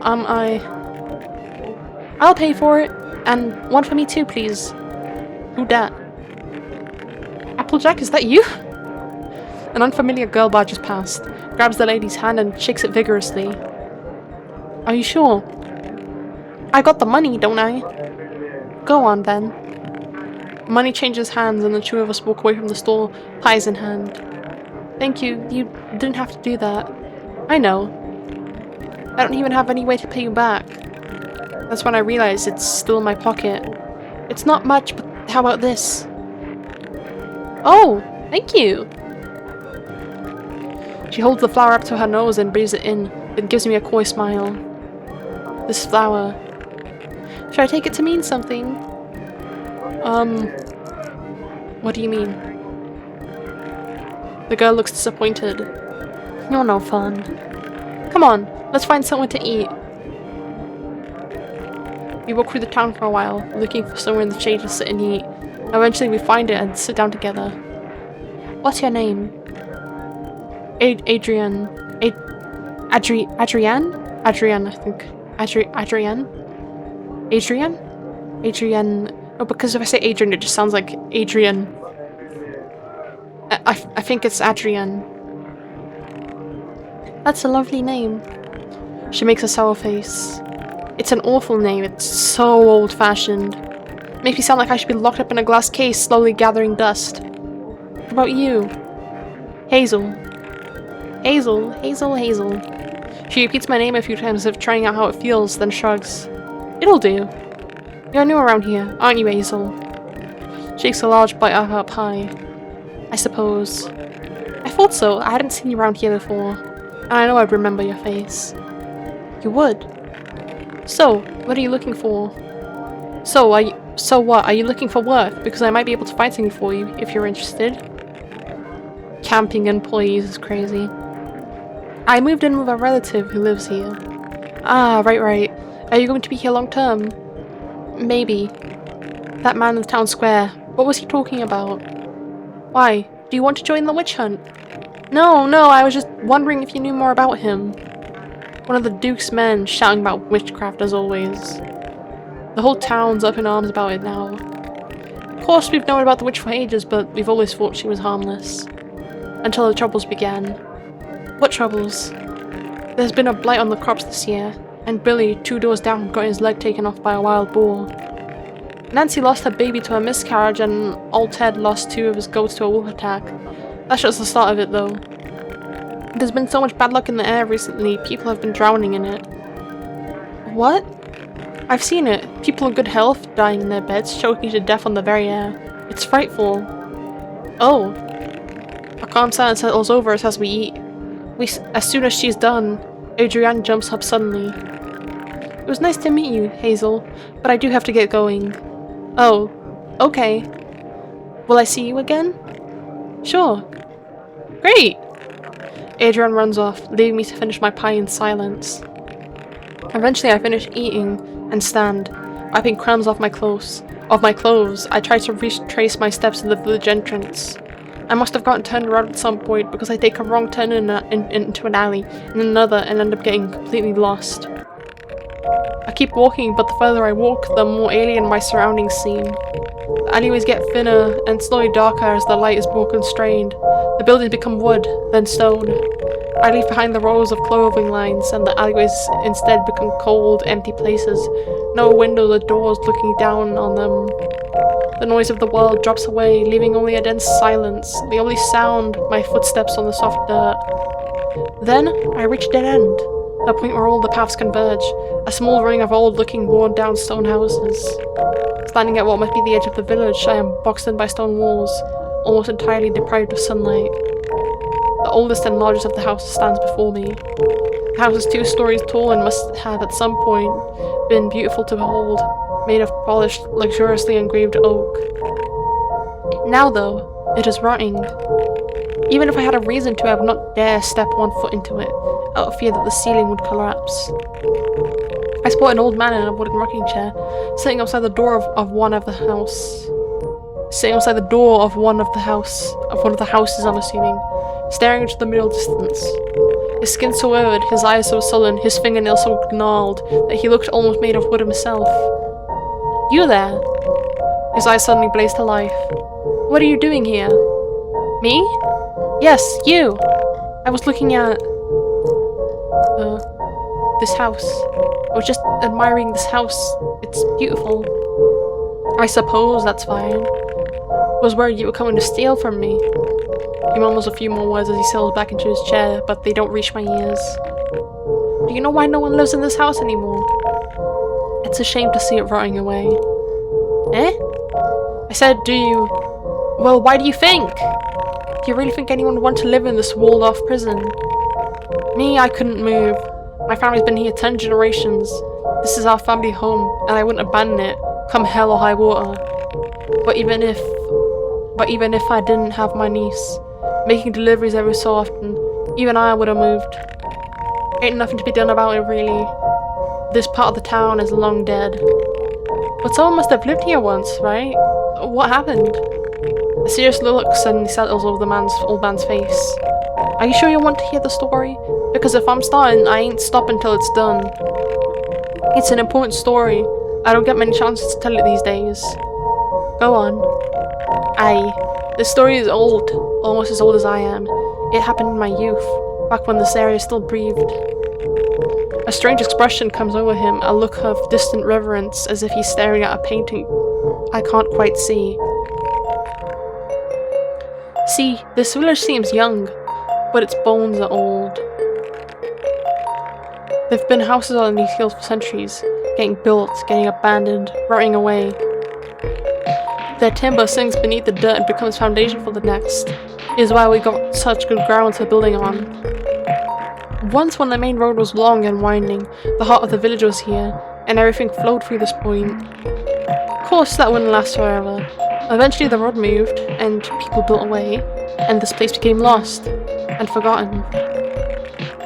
I'll pay for it. And one for me too, please. Who dat? Applejack, is that you? An unfamiliar girl barges past, grabs the lady's hand and shakes it vigorously. Are you sure? I got the money, don't I? Go on, then. Money changes hands and the two of us walk away from the store, pies in hand. Thank you, you didn't have to do that. I know. I don't even have any way to pay you back. That's when I realized it's still in my pocket. It's not much, but how about this? Oh, thank you! She holds the flower up to her nose and breathes it in, then gives me a coy smile. This flower. Should I take it to mean something? What do you mean? The girl looks disappointed. You're no fun. Come on, let's find somewhere to eat. We walk through the town for a while, looking for somewhere in the shade to sit and eat. Eventually we find it and sit down together. What's your name? Adrian, I think. Adrian. Oh, because if I say Adrian, it just sounds like Adrian. I think it's Adrian. That's a lovely name. She makes a sour face. It's an awful name. It's so old-fashioned. Makes me sound like I should be locked up in a glass case, slowly gathering dust. What about you? Hazel. Hazel, Hazel, Hazel. She repeats my name a few times as if trying out how it feels, then shrugs. It'll do. You're new around here, aren't you, Hazel? She takes a large bite out of her pie. I suppose. I thought so. I hadn't seen you around here before. And I know I'd remember your face. You would. So, what are you looking for? So what? Are you looking for work? Because I might be able to find something for you, if you're interested. Camping employees is crazy. I moved in with a relative who lives here. Ah, right. Are you going to be here long term? Maybe. That man in the town square. What was he talking about? Why? Do you want to join the witch hunt? No, I was just wondering if you knew more about him. One of the Duke's men shouting about witchcraft as always. The whole town's up in arms about it now. Of course we've known about the witch for ages, but we've always thought she was harmless. Until the troubles began. What troubles? There's been a blight on the crops this year, and Billy, 2 doors down, got his leg taken off by a wild boar. Nancy lost her baby to a miscarriage, and old Ted lost 2 of his goats to a wolf attack. That's just the start of it, though. There's been so much bad luck in the air recently, people have been drowning in it. What? I've seen it. People in good health dying in their beds, choking to death on the very air. It's frightful. Oh. A calm silence settles over us as we eat. As soon as she's done, Adrienne jumps up suddenly. It was nice to meet you, Hazel, but I do have to get going. Oh, okay. Will I see you again? Sure. Great! Adrienne runs off, leaving me to finish my pie in silence. Eventually I finish eating and stand, wiping crumbs off my clothes. I try to retrace my steps to the village entrance. I must have gotten turned around at some point because I take a wrong turn into an alley and another and end up getting completely lost. I keep walking, but the further I walk, the more alien my surroundings seem. The alleyways get thinner and slowly darker as the light is more constrained. The buildings become wood, then stone. I leave behind the rows of clothing lines, and the alleyways instead become cold, empty places. No windows or doors looking down on them. The noise of the world drops away, leaving only a dense silence, the only sound, my footsteps on the soft dirt. Then, I reach a dead end, the point where all the paths converge, a small ring of old-looking, worn-down stone houses. Standing at what must be the edge of the village, I am boxed in by stone walls, almost entirely deprived of sunlight. The oldest and largest of the houses stands before me. The house is 2 stories tall and must have at some point been beautiful to behold, made of polished, luxuriously engraved oak. Now though, it is rotting. Even if I had a reason to, I would not dare step 1 foot into it, out of fear that the ceiling would collapse. I spot an old man in a wooden rocking chair, sitting outside the door of one of the houses, I'm assuming, staring into the middle distance. His skin so weathered, his eyes so sullen, his fingernails so gnarled, that he looked almost made of wood himself. You there? His eyes suddenly blazed to life. What are you doing here? Me? Yes, you! I was looking at... this house. I was just admiring this house. It's beautiful. I suppose that's fine. I was worried you were coming to steal from me. He mumbles a few more words as he settles back into his chair, but they don't reach my ears. Do you know why no one lives in this house anymore? It's a shame to see it rotting away. Eh? I said, do you... Well, why do you think? Do you really think anyone would want to live in this walled-off prison? Me, I couldn't move. My family's been here 10 generations. This is our family home, and I wouldn't abandon it, come hell or high water. But even if I didn't have my niece, making deliveries every so often, even I would have moved. Ain't nothing to be done about it, really. This part of the town is long dead. But someone must have lived here once, right? What happened? A serious look suddenly settles over the old man's face. Are you sure you want to hear the story? Because if I'm starting, I ain't stopping till it's done. It's an important story. I don't get many chances to tell it these days. Go on. This story is old, almost as old as I am. It happened in my youth, back when this area still breathed. A strange expression comes over him, a look of distant reverence, as if he's staring at a painting I can't quite see. See, this village seems young, but its bones are old. There've been houses on these hills for centuries, getting built, getting abandoned, rotting away. Their timber sinks beneath the dirt and becomes foundation for the next. Is why we got such good ground to building on. Once when the main road was long and winding, the heart of the village was here, and everything flowed through this point. Of course that wouldn't last forever. Eventually the road moved, and people built away, and this place became lost and forgotten.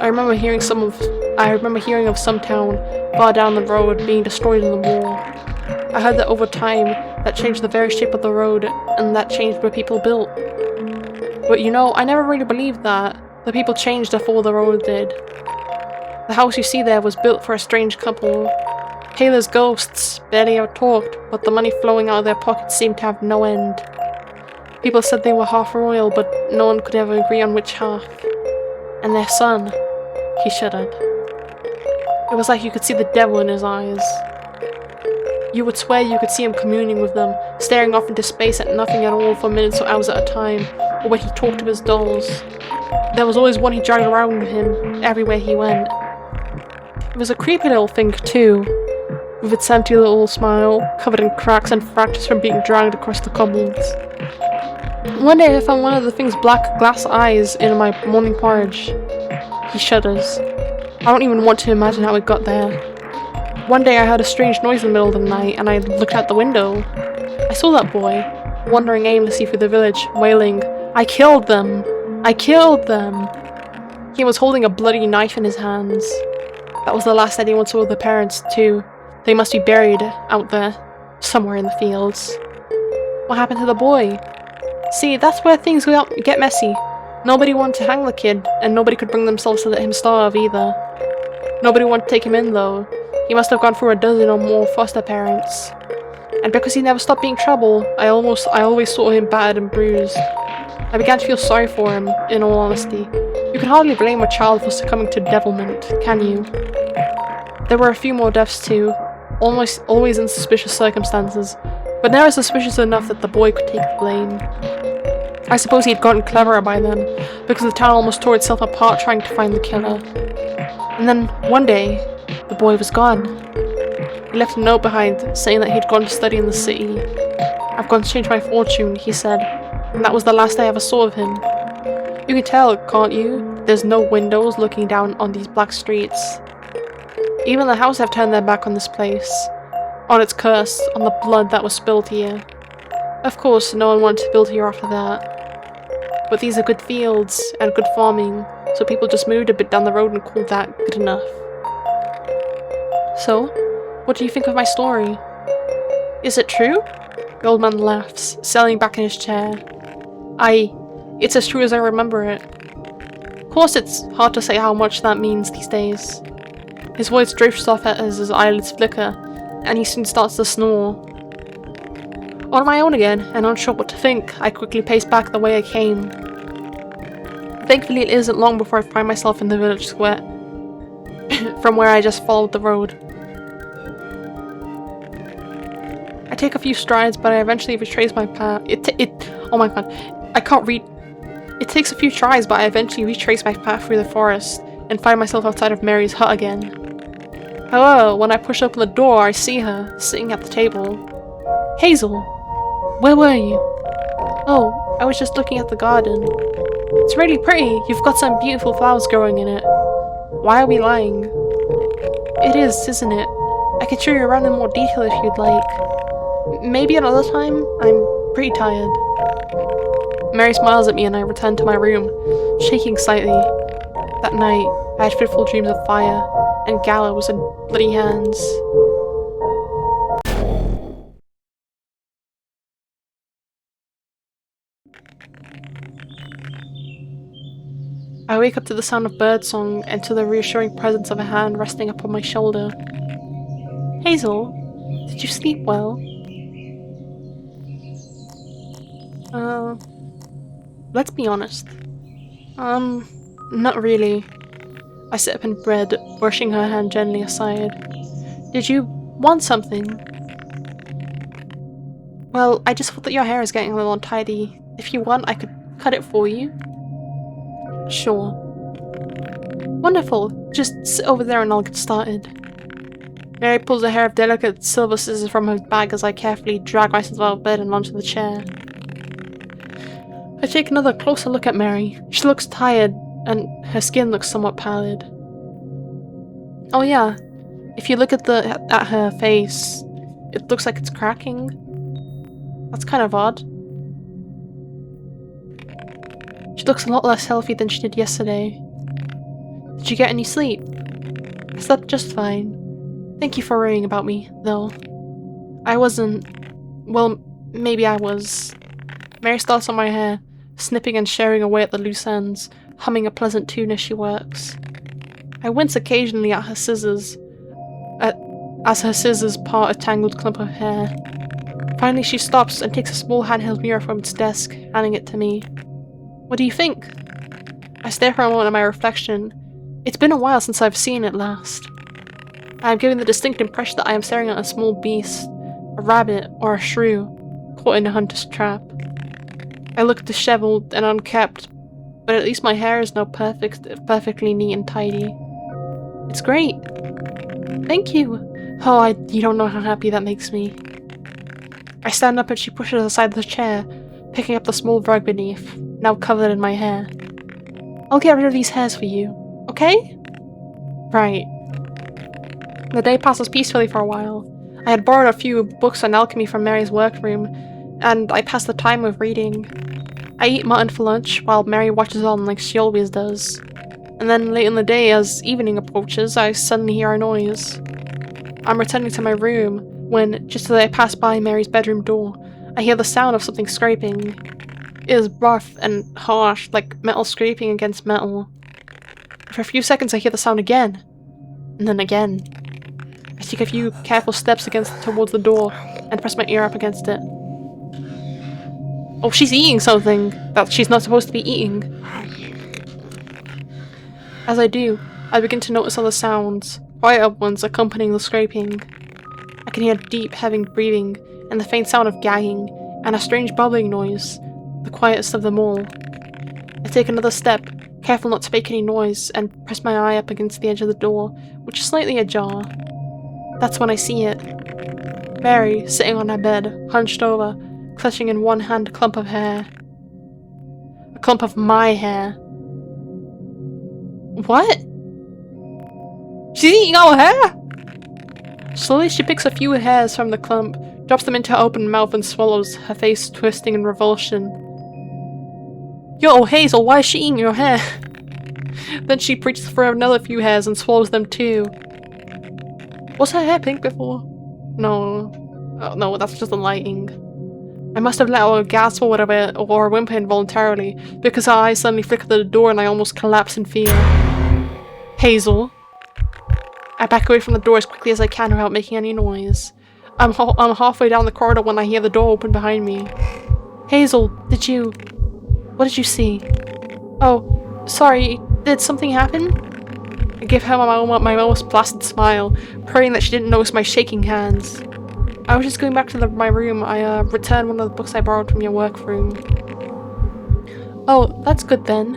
I remember hearing of some town far down the road being destroyed in the war. I heard that over time, that changed the very shape of the road, and that changed where people built. But you know, I never really believed that. The people changed before the road did. The house you see there was built for a strange couple. Pale as ghosts, barely ever talked, but the money flowing out of their pockets seemed to have no end. People said they were half royal, but no one could ever agree on which half. And their son, he shuddered. It was like you could see the devil in his eyes. You would swear you could see him communing with them, staring off into space at nothing at all for minutes or hours at a time, or when he talked to his dolls. There was always one he dragged around with him, everywhere he went. It was a creepy little thing, too, with its empty little smile, covered in cracks and fractures from being dragged across the cobbles. One day I found one of the thing's black glass eyes in my morning porridge. He shudders. I don't even want to imagine how it got there. One day I heard a strange noise in the middle of the night, and I looked out the window. I saw that boy, wandering aimlessly through the village, wailing, "I killed them! I killed them!" He was holding a bloody knife in his hands. That was the last anyone saw of the parents, too. They must be buried out there, somewhere in the fields. What happened to the boy? See, that's where things get messy. Nobody wanted to hang the kid, and nobody could bring themselves to let him starve either. Nobody wanted to take him in, though. He must have gone through a dozen or more foster parents. And because he never stopped being trouble, I always saw him battered and bruised. I began to feel sorry for him, in all honesty. You can hardly blame a child for succumbing to devilment, can you? There were a few more deaths too, almost always in suspicious circumstances, but never suspicious enough that the boy could take the blame. I suppose he'd gotten cleverer by then, because the town almost tore itself apart trying to find the killer. And then, one day, the boy was gone. He left a note behind, saying that he'd gone to study in the city. "I've gone to change my fortune," he said, and that was the last I ever saw of him. You can tell, can't you? There's no windows looking down on these black streets. Even the house have turned their back on this place. On its curse, on the blood that was spilled here. Of course, no one wanted to build here after that. But these are good fields, and good farming, so people just moved a bit down the road and called that good enough. So, what do you think of my story? Is it true? The old man laughs, settling back in his chair. It's as true as I remember it. Of course it's hard to say how much that means these days. His voice drifts off as his eyelids flicker, and he soon starts to snore. On my own again, and unsure what to think, I quickly pace back the way I came. Thankfully it isn't long before I find myself in the village square, from where I just followed the road. I take a few strides, but I eventually retrace my path. Oh my god, I can't read. It takes a few tries, but I eventually retrace my path through the forest, and find myself outside of Mary's hut again. However, when I push open the door, I see her, sitting at the table. Hazel! Where were you? Oh, I was just looking at the garden. It's really pretty. You've got some beautiful flowers growing in it. Why are we lying? It is, isn't it? I could show you around in more detail if you'd like. Maybe another time? I'm pretty tired. Mary smiles at me and I return to my room, shaking slightly. That night, I had fitful dreams of fire, and gallows and bloody hands. I wake up to the sound of birdsong and to the reassuring presence of a hand resting upon my shoulder. Hazel, did you sleep well? Let's be honest. Not really. I sit up in bed, brushing her hand gently aside. Did you want something? Well, I just thought that your hair is getting a little untidy. If you want, I could cut it for you. Sure. Wonderful. Just sit over there and I'll get started. Mary pulls a pair of delicate silver scissors from her bag as I carefully drag myself out of bed and onto the chair. I take another closer look at Mary. She looks tired, and her skin looks somewhat pallid. Oh yeah, if you look at her face, it looks like it's cracking. That's kind of odd. She looks a lot less healthy than she did yesterday. Did you get any sleep? I slept just fine. Thank you for worrying about me, though. I wasn't... well, maybe I was. Mary starts on my hair, snipping and shearing away at the loose ends, humming a pleasant tune as she works. I wince occasionally at her scissors, as her scissors part a tangled clump of hair. Finally she stops and takes a small handheld mirror from its desk, handing it to me. What do you think? I stare for a moment at my reflection. It's been a while since I've seen it last. I am given the distinct impression that I am staring at a small beast, a rabbit or a shrew, caught in a hunter's trap. I look disheveled and unkempt, but at least my hair is now perfectly neat and tidy. It's great. Thank you. Oh, you don't know how happy that makes me. I stand up and she pushes aside the chair, picking up the small rug beneath, now covered in my hair. I'll get rid of these hairs for you, okay? Right. The day passes peacefully for a while. I had borrowed a few books on alchemy from Mary's workroom, and I pass the time with reading. I eat mutton for lunch, while Mary watches on like she always does. And then late in the day, as evening approaches, I suddenly hear a noise. I'm returning to my room, when, just as I pass by Mary's bedroom door, I hear the sound of something scraping. It is rough and harsh, like metal scraping against metal. For a few seconds I hear the sound again, and then again. I take a few careful steps towards the door, and press my ear up against it. Oh, she's eating something that she's not supposed to be eating. As I do, I begin to notice other sounds, quieter ones accompanying the scraping. I can hear deep, heavy breathing, and the faint sound of gagging, and a strange bubbling noise, the quietest of them all. I take another step, careful not to make any noise, and press my eye up against the edge of the door, which is slightly ajar. That's when I see it. Mary, sitting on her bed, hunched over, clutching in one hand a clump of hair. A clump of my hair. What? She's eating our hair? Slowly she picks a few hairs from the clump, drops them into her open mouth and swallows, her face twisting in revulsion. Yo, Hazel, why is she eating your hair? Then she reaches for another few hairs and swallows them too. Was her hair pink before? No. Oh, no, that's just the lighting. I must have let out a gasp or whatever, or a whimper involuntarily, because her eyes suddenly flicker to the door and I almost collapse in fear. Hazel. I back away from the door as quickly as I can without making any noise. I'm halfway down the corridor when I hear the door open behind me. Hazel, what did you see? Oh, sorry, did something happen? I give her my most placid smile, praying that she didn't notice my shaking hands. I was just going back to my room. I returned one of the books I borrowed from your workroom. Oh, that's good then.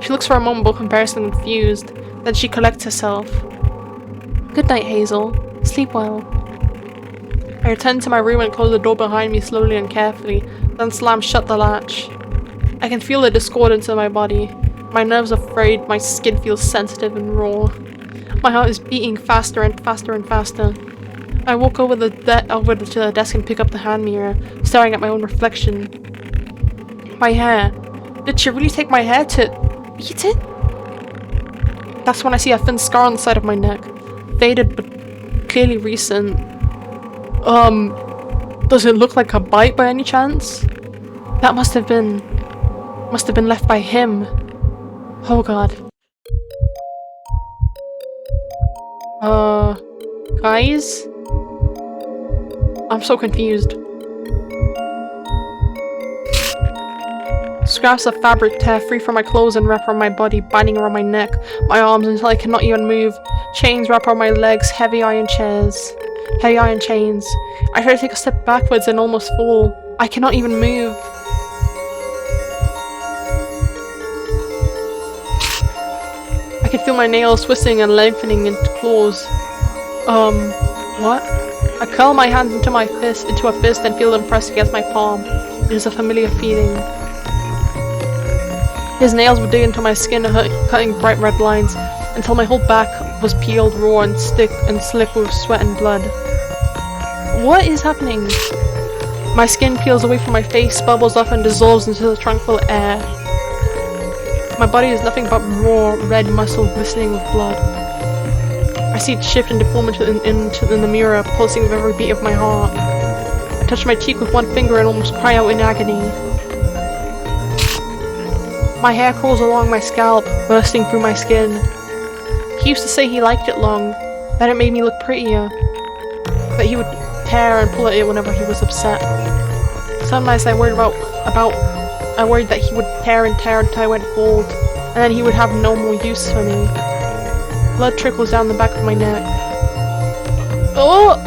She looks for a moment both embarrassed and confused. Then she collects herself. Good night, Hazel. Sleep well. I return to my room and close the door behind me slowly and carefully, then slam shut the latch. I can feel the discordance in my body. My nerves are frayed, my skin feels sensitive and raw. My heart is beating faster and faster and faster. I walk over to the desk and pick up the hand mirror, staring at my own reflection. My hair. Did she really take my hair to eat it? That's when I see a thin scar on the side of my neck. Faded but clearly recent. Does it look like a bite by any chance? That must have been left by him. Oh god. Guys? I'm so confused. Scraps of fabric tear free from my clothes and wrap around my body, binding around my neck, my arms until I cannot even move. Chains wrap around my legs, heavy iron chains. I try to take a step backwards and almost fall. I cannot even move. I can feel my nails twisting and lengthening into claws. What? I curl my hands into a fist and feel them pressed against my palm. It is a familiar feeling. His nails would dig into my skin, cutting bright red lines, until my whole back was peeled raw and slick with sweat and blood. What is happening? My skin peels away from my face, bubbles up and dissolves into the tranquil air. My body is nothing but raw, red muscle glistening with blood. I see it shift and deform in the mirror, pulsing with every beat of my heart. I touch my cheek with one finger and almost cry out in agony. My hair crawls along my scalp, bursting through my skin. He used to say he liked it long, that it made me look prettier, that he would tear and pull at it whenever he was upset. Sometimes I worried that he would tear until I went bald, and then he would have no more use for me. Blood trickles down the back of my neck. Oh!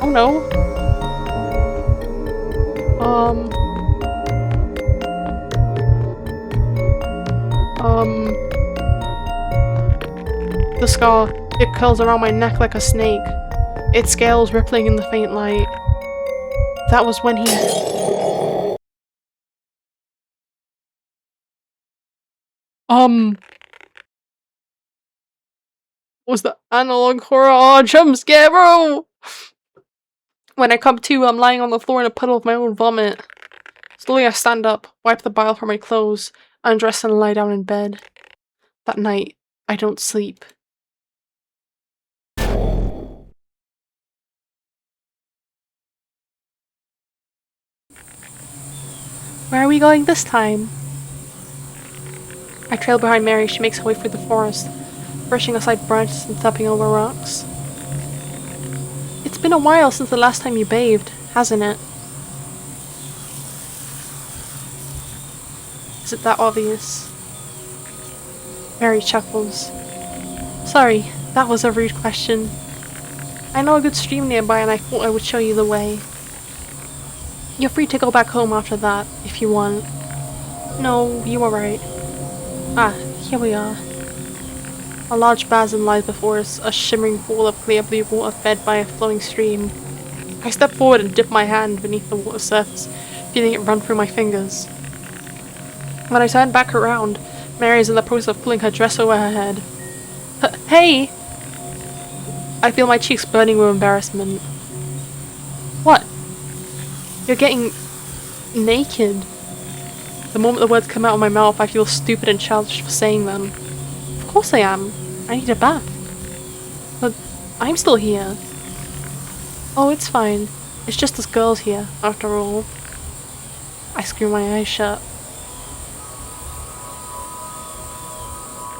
Oh no. The scar, it curls around my neck like a snake, its scales rippling in the faint light. That was when he... Was the analog horror jump scare, bro? When I come to, I'm lying on the floor in a puddle of my own vomit. Slowly I stand up, wipe the bile from my clothes, undress and lie down in bed. That night, I don't sleep. Where are we going this time? I trail behind Mary. She makes her way through the forest, brushing aside branches and stepping over rocks. It's been a while since the last time you bathed, hasn't it? Is it that obvious? Mary chuckles. Sorry, that was a rude question. I know a good stream nearby and I thought I would show you the way. You're free to go back home after that, if you want. No, you were right. Ah, here we are. A large basin lies before us, a shimmering pool of clear blue water fed by a flowing stream. I step forward and dip my hand beneath the water surface, feeling it run through my fingers. When I turn back around, Mary is in the process of pulling her dress over her head. Hey! I feel my cheeks burning with embarrassment. What? You're getting... naked. The moment the words come out of my mouth, I feel stupid and childish for saying them. Of course I am. I need a bath. But I'm still here. Oh, it's fine. It's just us girls here, after all. I screw my eyes shut.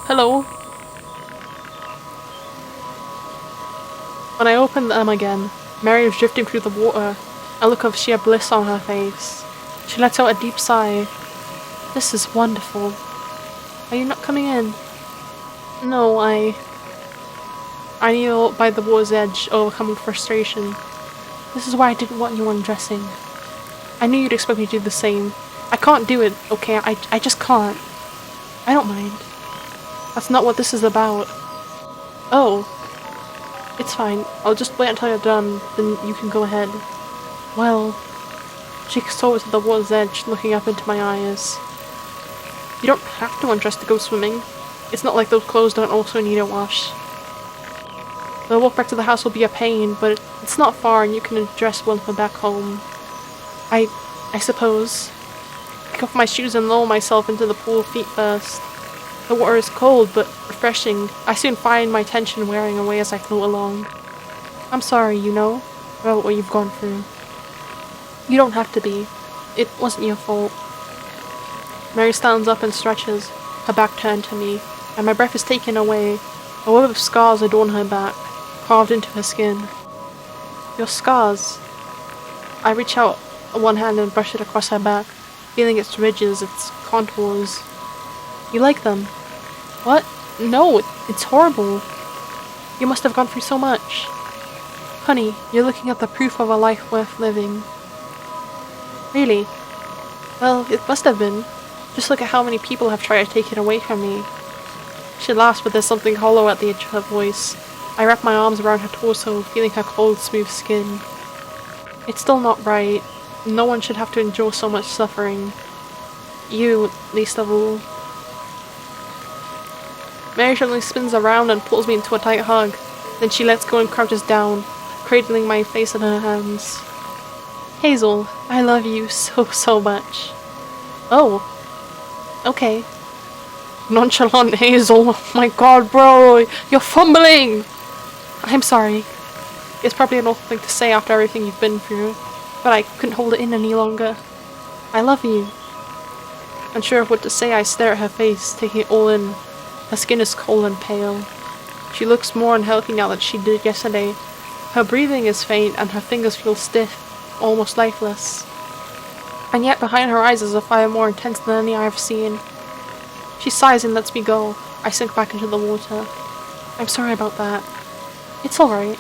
Hello? When I opened them again, Mary was drifting through the water, a look of sheer bliss on her face. She lets out a deep sigh. This is wonderful. Are you not coming in? No, I kneel by the water's edge, overcoming frustration. This is why I didn't want you undressing. I knew you'd expect me to do the same. I can't do it, okay? I just can't. I don't mind. That's not what this is about. Oh. It's fine. I'll just wait until you're done, then you can go ahead. Well... She goes over to the water's edge, looking up into my eyes. You don't have to undress to go swimming. It's not like those clothes don't also need a wash. The walk back to the house will be a pain, but it's not far and you can undress once we're back home. I suppose. Pick off my shoes and lower myself into the pool feet first. The water is cold, but refreshing. I soon find my tension wearing away as I float along. I'm sorry, you know, about what you've gone through. You don't have to be. It wasn't your fault. Mary stands up and stretches, her back turned to me, and my breath is taken away. A web of scars adorn her back, carved into her skin. Your scars. I reach out one hand and brush it across her back, feeling its ridges, its contours. You like them? What? No, it's horrible. You must have gone through so much. Honey, you're looking at the proof of a life worth living. Really? Well, it must have been. Just look at how many people have tried to take it away from me. She laughs, but there's something hollow at the edge of her voice. I wrap my arms around her torso, feeling her cold, smooth skin. It's still not right. No one should have to endure so much suffering. You, least of all. Mary suddenly spins around and pulls me into a tight hug. Then she lets go and crouches down, cradling my face in her hands. Hazel, I love you so much. Oh. Okay. Nonchalant Hazel. Oh my god, bro. You're fumbling. I'm sorry. It's probably an awful thing to say after everything you've been through, but I couldn't hold it in any longer. I love you. Unsure of what to say, I stare at her face, taking it all in. Her skin is cold and pale. She looks more unhealthy now than she did yesterday. Her breathing is faint and her fingers feel stiff, almost lifeless. And yet behind her eyes is a fire more intense than any I've seen. She sighs and lets me go. I sink back into the water. I'm sorry about that. It's alright.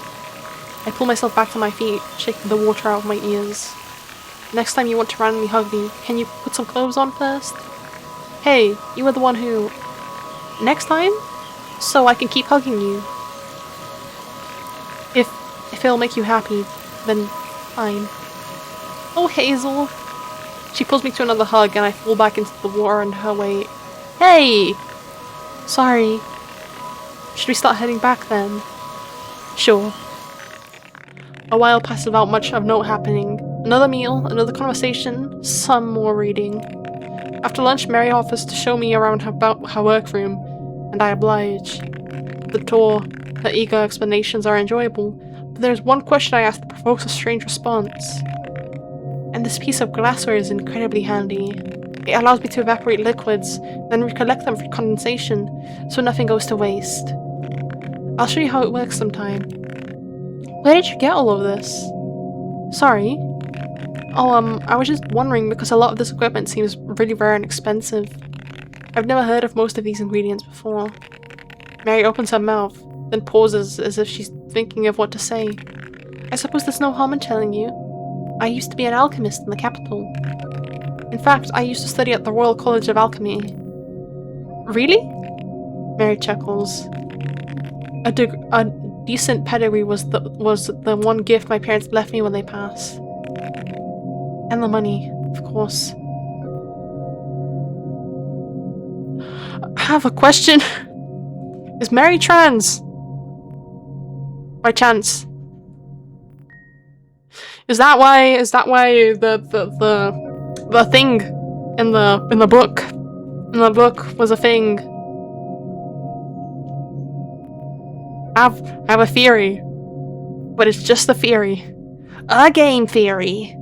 I pull myself back to my feet, shaking the water out of my ears. Next time you want to randomly hug me, can you put some clothes on first? Hey, you were the one who... Next time? So I can keep hugging you. If it'll make you happy, then fine. Oh, Hazel. She pulls me to another hug and I fall back into the water under her weight. Hey! Sorry. Should we start heading back then? Sure. A while passes without much of note happening. Another meal, another conversation, some more reading. After lunch, Mary offers to show me around her workroom, and I oblige. The tour, her eager explanations are enjoyable, but there's one question I ask that provokes a strange response. And this piece of glassware is incredibly handy. It allows me to evaporate liquids, then recollect them for condensation, so nothing goes to waste. I'll show you how it works sometime. Where did you get all of this? Sorry. Oh, I was just wondering because a lot of this equipment seems really rare and expensive. I've never heard of most of these ingredients before. Mary opens her mouth, then pauses as if she's thinking of what to say. I suppose there's no harm in telling you. I used to be an alchemist in the capital. In fact, I used to study at the Royal College of Alchemy. Really? Mary chuckles. A decent pedigree was the one gift my parents left me when they passed. And the money, of course. I have a question. Is Mary trans? By chance? Is that why the thing in the book was a thing? I have a theory, but it's just a theory. A game theory.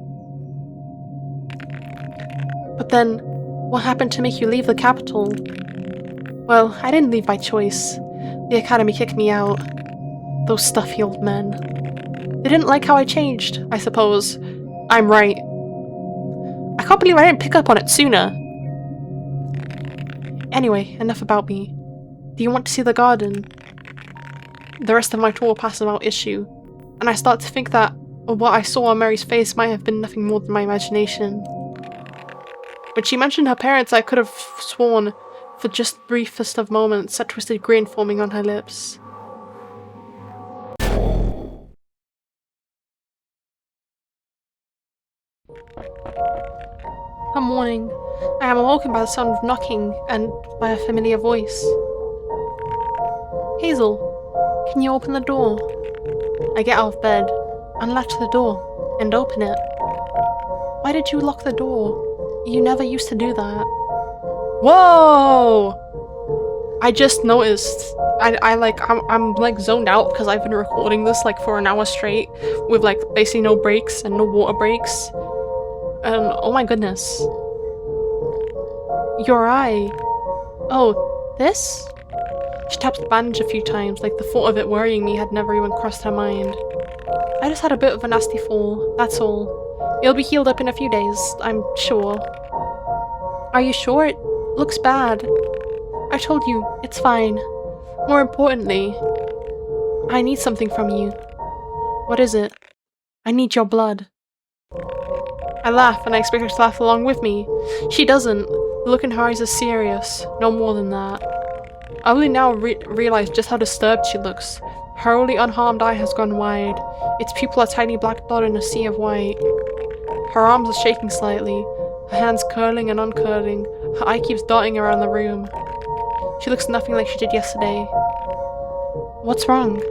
But then, what happened to make you leave the capital? Well, I didn't leave by choice. The academy kicked me out. Those stuffy old men. They didn't like how I changed, I suppose. I'm right. I can't believe I didn't pick up on it sooner. Anyway, enough about me. Do you want to see the garden? The rest of my tour passes without issue, and I start to think that what I saw on Mary's face might have been nothing more than my imagination. When she mentioned her parents, I could have sworn, for just the briefest of moments, a twisted grin forming on her lips. One morning, I am awoken by the sound of knocking and by a familiar voice. Hazel, can you open the door? I get out of bed, unlatch the door, and open it. Why did you lock the door? You never used to do that. Whoa! I just noticed. I'm like zoned out because I've been recording this like for an hour straight with like basically no breaks and no water breaks. And oh my goodness. Your eye. Oh, this? She tapped the bandage a few times, like the thought of it worrying me had never even crossed her mind. I just had a bit of a nasty fall, that's all. It'll be healed up in a few days, I'm sure. Are you sure? It looks bad. I told you, it's fine. More importantly, I need something from you. What is it? I need your blood. I laugh, and I expect her to laugh along with me. She doesn't. The look in her eyes is serious, no more than that. I only now realize just how disturbed she looks. Her only unharmed eye has gone wide, its pupil a tiny black dot in a sea of white. Her arms are shaking slightly, her hands curling and uncurling, her eye keeps darting around the room. She looks nothing like she did yesterday. What's wrong?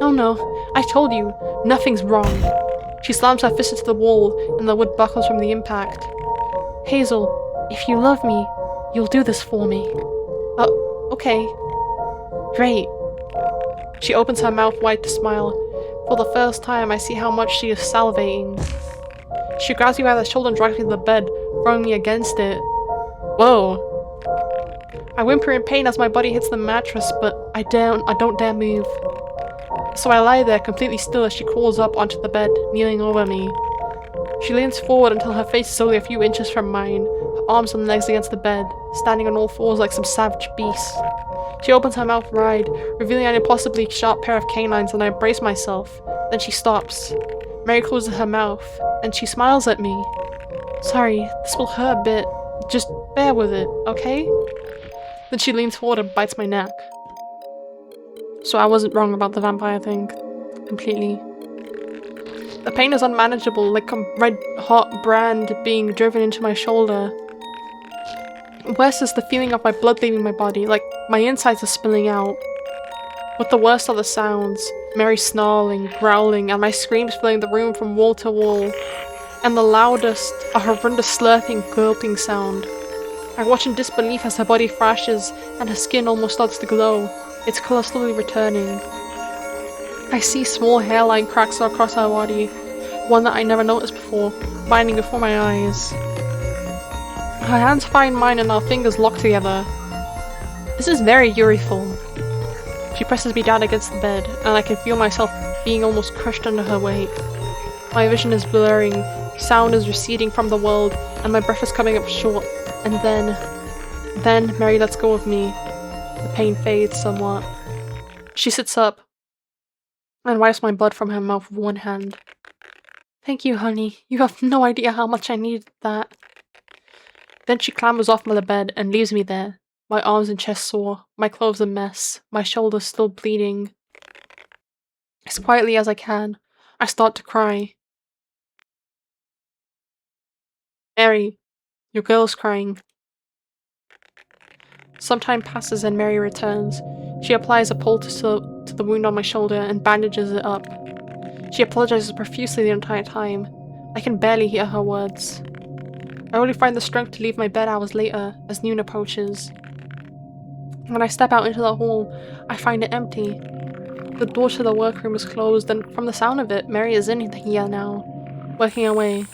Oh no, I told you, nothing's wrong. She slams her fist into the wall, and the wood buckles from the impact. Hazel, if you love me, you'll do this for me. Okay. Great. She opens her mouth wide to smile. For the first time, I see how much she is salivating. She grabs me by the shoulder and drags me to the bed, throwing me against it. Whoa. I whimper in pain as my body hits the mattress, but I don't dare move. So I lie there completely still as she crawls up onto the bed, kneeling over me. She leans forward until her face is only a few inches from mine, her arms and legs against the bed, standing on all fours like some savage beast. She opens her mouth wide, revealing an impossibly sharp pair of canines, and I brace myself. Then she stops. Mary closes her mouth, and she smiles at me. Sorry, this will hurt a bit. Just bear with it, okay? Then she leans forward and bites my neck. So I wasn't wrong about the vampire thing. Completely. The pain is unmanageable, like a red-hot brand being driven into my shoulder. Worse is the feeling of my blood leaving my body, like my insides are spilling out. But the worst are the sounds. Mary snarling, growling, and my screams filling the room from wall to wall. And the loudest, a horrendous slurping, gulping sound. I watch in disbelief as her body thrashes, and her skin almost starts to glow, its colour slowly returning. I see small hairline cracks across her body, one that I never noticed before, binding before my eyes. Her hands find mine and our fingers lock together. This is very urethral. She presses me down against the bed, and I can feel myself being almost crushed under her weight. My vision is blurring, sound is receding from the world, and my breath is coming up short, and then Mary lets go of me. The pain fades somewhat. She sits up, and wipes my blood from her mouth with one hand. Thank you, honey. You have no idea how much I needed that. Then she clambers off the bed and leaves me there, my arms and chest sore, my clothes a mess, my shoulders still bleeding. As quietly as I can, I start to cry. Mary, your girl's crying. Some time passes and Mary returns. She applies a poultice to the wound on my shoulder and bandages it up. She apologizes profusely the entire time. I can barely hear her words. I only find the strength to leave my bed hours later, as noon approaches. When I step out into the hall, I find it empty. The door to the workroom is closed, and from the sound of it, Mary is in here now, working away.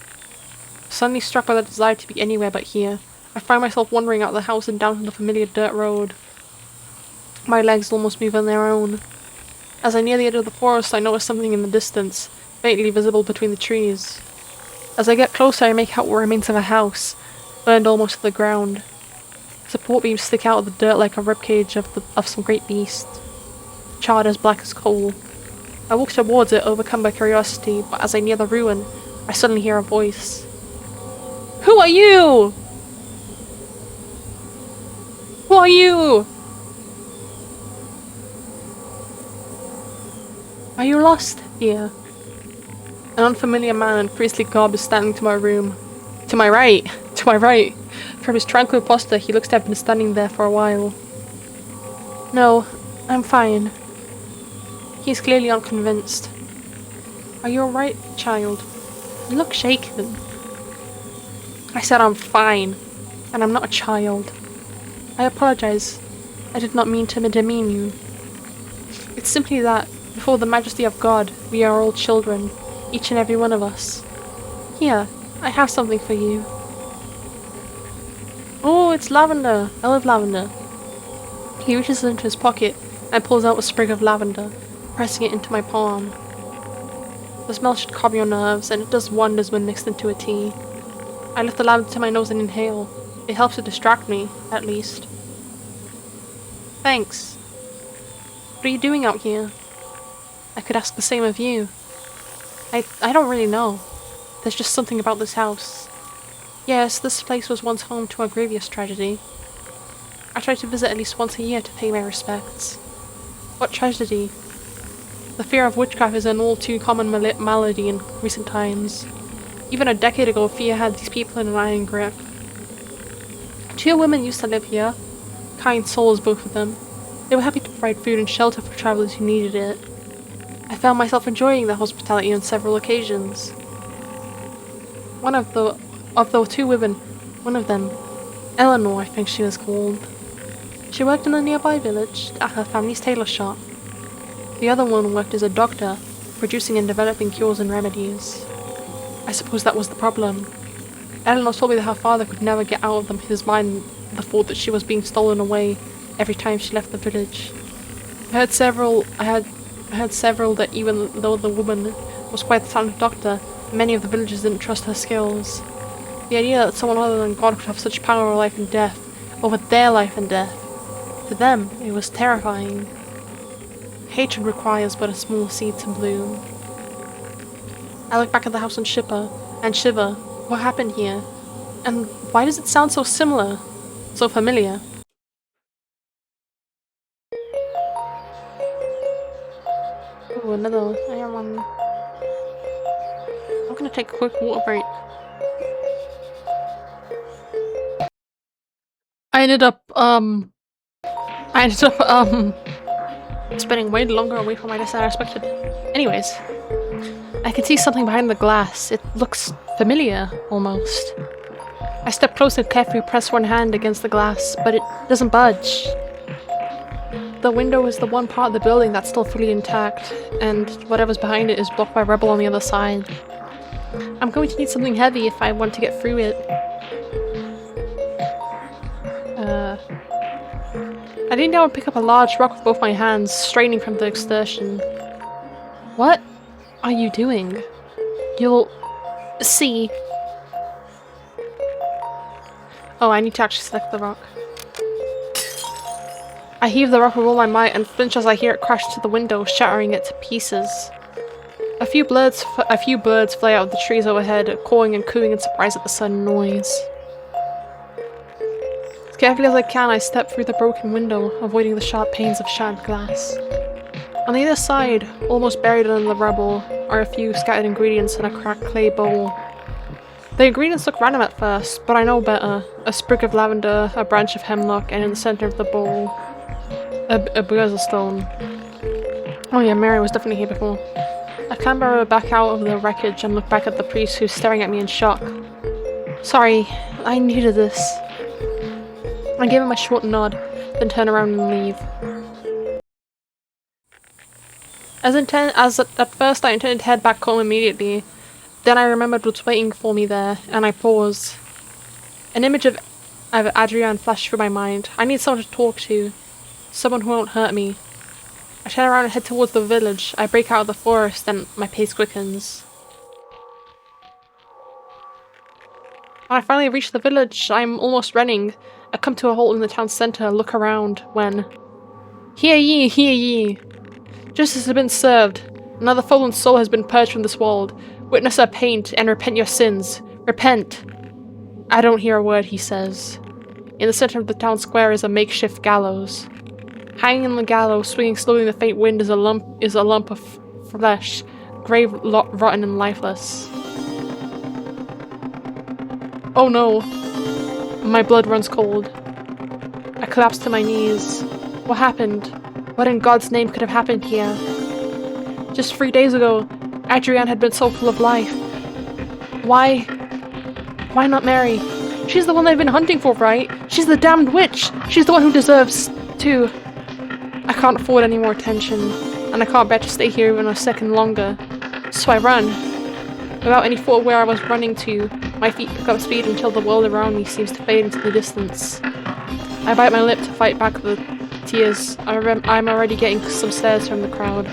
Suddenly struck by the desire to be anywhere but here, I find myself wandering out the house and down to the familiar dirt road. My legs almost move on their own. As I near the edge of the forest, I notice something in the distance, faintly visible between the trees. As I get closer, I make out what remains of a house, burned almost to the ground. Support beams stick out of the dirt like a ribcage of some great beast, charred as black as coal. I walk towards it, overcome by curiosity, but as I near the ruin, I suddenly hear a voice. Who are you? Who are you? Are you lost here? An unfamiliar man in priestly garb is standing to my room. To my right. To my right. From his tranquil posture, he looks to have been standing there for a while. No, I'm fine. He's clearly unconvinced. Are you alright, child? You look shaken. I said I'm fine, and I'm not a child. I apologize. I did not mean to demean you. It's simply that, before the majesty of God, we are all children, each and every one of us. Here, I have something for you. Oh, it's lavender! I love lavender. He reaches into his pocket and pulls out a sprig of lavender, pressing it into my palm. The smell should calm your nerves, and it does wonders when mixed into a tea. I lift the lavender to my nose and inhale. It helps to distract me, at least. Thanks. What are you doing out here? I could ask the same of you. I don't really know. There's just something about this house. Yes, this place was once home to a grievous tragedy. I try to visit at least once a year to pay my respects. What tragedy? The fear of witchcraft is an all too common malady in recent times. Even a decade ago, fear had these people in an iron grip. 2 women used to live here. Kind souls, both of them. They were happy to provide food and shelter for travelers who needed it. I found myself enjoying their hospitality on several occasions. Of the 2 women, one of them, Eleanor, I think she was called. She worked in a nearby village at her family's tailor shop. The other one worked as a doctor, producing and developing cures and remedies. I suppose that was the problem. Eleanor told me that her father could never get out of his mind the thought that she was being stolen away every time she left the village. I heard several that even though the woman was quite a talented doctor, many of the villagers didn't trust her skills. The idea that someone other than God could have such power over life and death, over their life and death, to them, it was terrifying. Hatred requires but a small seed to bloom. I look back at the house and shiver. What happened here? And why does it sound so similar? So familiar? Ooh, another iron one. I'm gonna take a quick water break. I ended up spending way longer away from my desk than I expected. Anyways, I can see something behind the glass. It looks familiar, almost. I step closer and carefully press one hand against the glass, but it doesn't budge. The window is the one part of the building that's still fully intact, and whatever's behind it is blocked by rubble on the other side. I'm going to need something heavy if I want to get through it. I lean down and pick up a large rock with both my hands, straining from the exertion. What are you doing? You'll see. Oh, I need to actually select the rock. I heave the rock with all my might and flinch as I hear it crash to the window, shattering it to pieces. A few birds fly out of the trees overhead, cawing and cooing in surprise at the sudden noise. As carefully as I can, I step through the broken window, avoiding the sharp panes of shattered glass. On the other side, almost buried under the rubble, are a few scattered ingredients in a cracked clay bowl. The ingredients look random at first, but I know better. A sprig of lavender, a branch of hemlock, and in the center of the bowl, a Burza stone. Oh yeah, Mary was definitely here before. I clamber back out of the wreckage and look back at the priest who's staring at me in shock. Sorry, I needed this. I give him a short nod, then turn around and leave. At first I intended to head back home immediately. Then I remembered what's waiting for me there, and I pause. An image of Adrienne flashed through my mind. I need someone to talk to. Someone who won't hurt me. I turn around and head towards the village. I break out of the forest, and my pace quickens. When I finally reach the village, I'm almost running. I come to a halt in the town centre, look around, when... Hear ye, hear ye! Justice has been served. Another fallen soul has been purged from this world. Witness her pain and repent your sins. Repent! I don't hear a word he says. In the center of the town square is a makeshift gallows. Hanging on the gallows, swinging slowly in the faint wind, is a lump of flesh, grey, rotten and lifeless. Oh no. My blood runs cold. I collapse to my knees. What happened? What in God's name could have happened here? Just 3 days ago, Adrienne had been so full of life. Why? Why not Mary? She's the one I've been hunting for, right? She's the damned witch! She's the one who deserves to... I can't afford any more attention, and I can't bear to stay here even a second longer. So I run. Without any thought of where I was running to, my feet pick up speed until the world around me seems to fade into the distance. I bite my lip to fight back the tears. I'm already getting some stares from the crowd.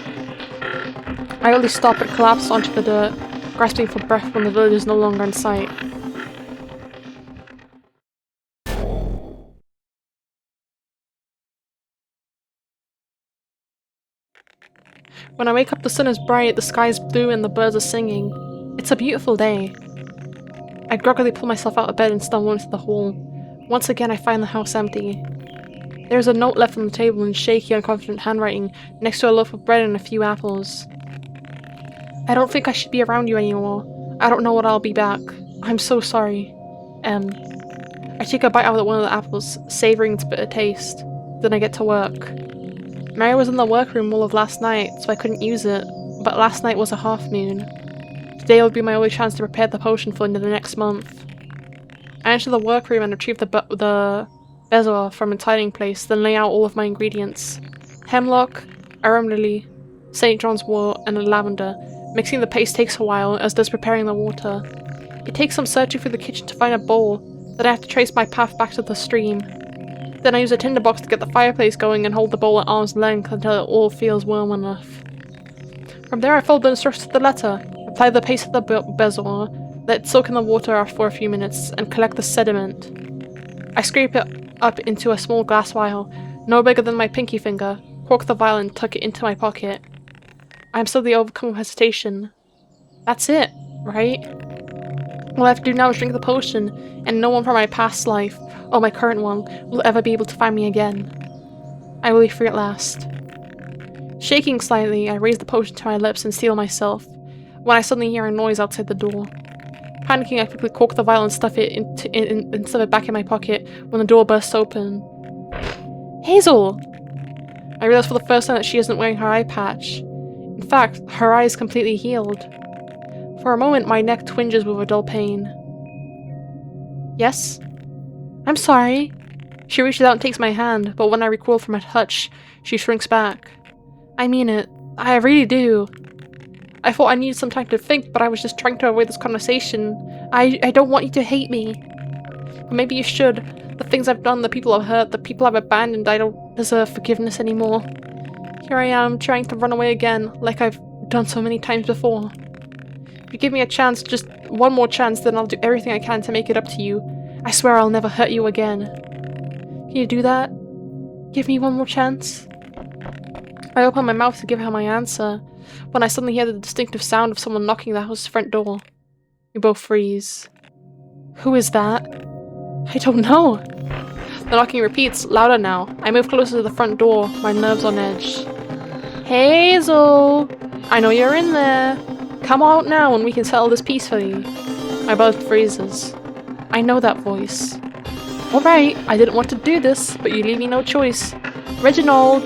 I only stop and collapse onto the dirt, grasping for breath when the village is no longer in sight. When I wake up, the sun is bright, the sky is blue, and the birds are singing. It's a beautiful day. I groggily pull myself out of bed and stumble into the hall. Once again, I find the house empty. There is a note left on the table in shaky, unconfident handwriting, next to a loaf of bread and a few apples. I don't think I should be around you anymore. I don't know when I'll be back. I'm so sorry. I take a bite out of one of the apples, savoring its bitter taste. Then I get to work. Mary was in the workroom all of last night, so I couldn't use it, but last night was a half moon. Today would be my only chance to prepare the potion for into the next month. I enter the workroom and retrieve the bezoar from its hiding place, then lay out all of my ingredients. Hemlock, arum lily, St. John's wort, and lavender. Mixing the paste takes a while, as does preparing the water. It takes some searching through the kitchen to find a bowl, then I have to trace my path back to the stream. Then I use a tinderbox to get the fireplace going and hold the bowl at arm's length until it all feels warm enough. From there I follow the instructions to the letter, apply the paste to the bezoar, let it soak in the water for a few minutes, and collect the sediment. I scrape it up into a small glass vial, no bigger than my pinky finger, cork the vial and tuck it into my pocket. I am suddenly overcome with hesitation. That's it, right? All I have to do now is drink the potion, and no one from my past life, or my current one, will ever be able to find me again. I will be free at last. Shaking slightly, I raise the potion to my lips and seal myself, when I suddenly hear a noise outside the door. Panicking, I quickly cork the vial and stuff it back in my pocket when the door bursts open. Hazel! I realize for the first time that she isn't wearing her eye patch. In fact, her eye is completely healed. For a moment, my neck twinges with a dull pain. Yes? I'm sorry. She reaches out and takes my hand, but when I recoil from her touch, she shrinks back. I mean it. I really do. I thought I needed some time to think, but I was just trying to avoid this conversation. I don't want you to hate me. But maybe you should. The things I've done, the people I've hurt, the people I've abandoned, I don't deserve forgiveness anymore. Here I am, trying to run away again, like I've done so many times before. If you give me a chance, just one more chance, then I'll do everything I can to make it up to you. I swear I'll never hurt you again. Can you do that? Give me one more chance? I open my mouth to give her my answer, when I suddenly hear the distinctive sound of someone knocking the house's front door. We both freeze. Who is that? I don't know. The knocking repeats, louder now. I move closer to the front door, my nerves on edge. Hazel! I know you're in there. Come out now and we can settle this peacefully. My blood freezes. I know that voice. Alright, I didn't want to do this, but you leave me no choice. Reginald!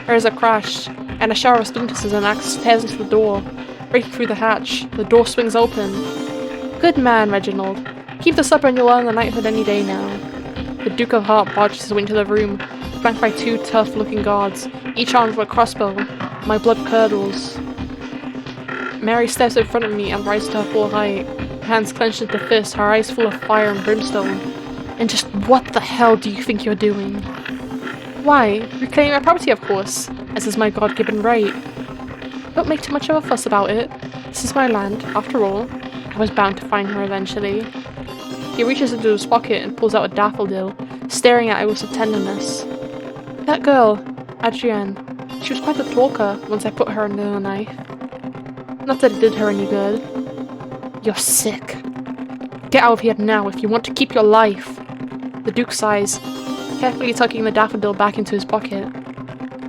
There is a crash, and a shower of splinters as an axe tears into the door. Breaking through the hatch, the door swings open. Good man, Reginald. Keep the supper and you'll earn the knighthood any day now. The Duke of Heart barges his way into the room, flanked by two tough-looking guards, each armed with a crossbow. My blood curdles. Mary steps in front of me and rises to her full height, her hands clenched into fists, her eyes full of fire and brimstone. And just what the hell do you think you're doing? Why? Reclaiming my property, of course, as is my God-given right. Don't make too much of a fuss about it. This is my land, after all. I was bound to find her eventually. He reaches into his pocket and pulls out a daffodil, staring at it with some tenderness. That girl, Adrienne, she was quite a talker once I put her under the knife. Not that it did her any good. You're sick. Get out of here now if you want to keep your life. The Duke sighs, carefully tucking the daffodil back into his pocket.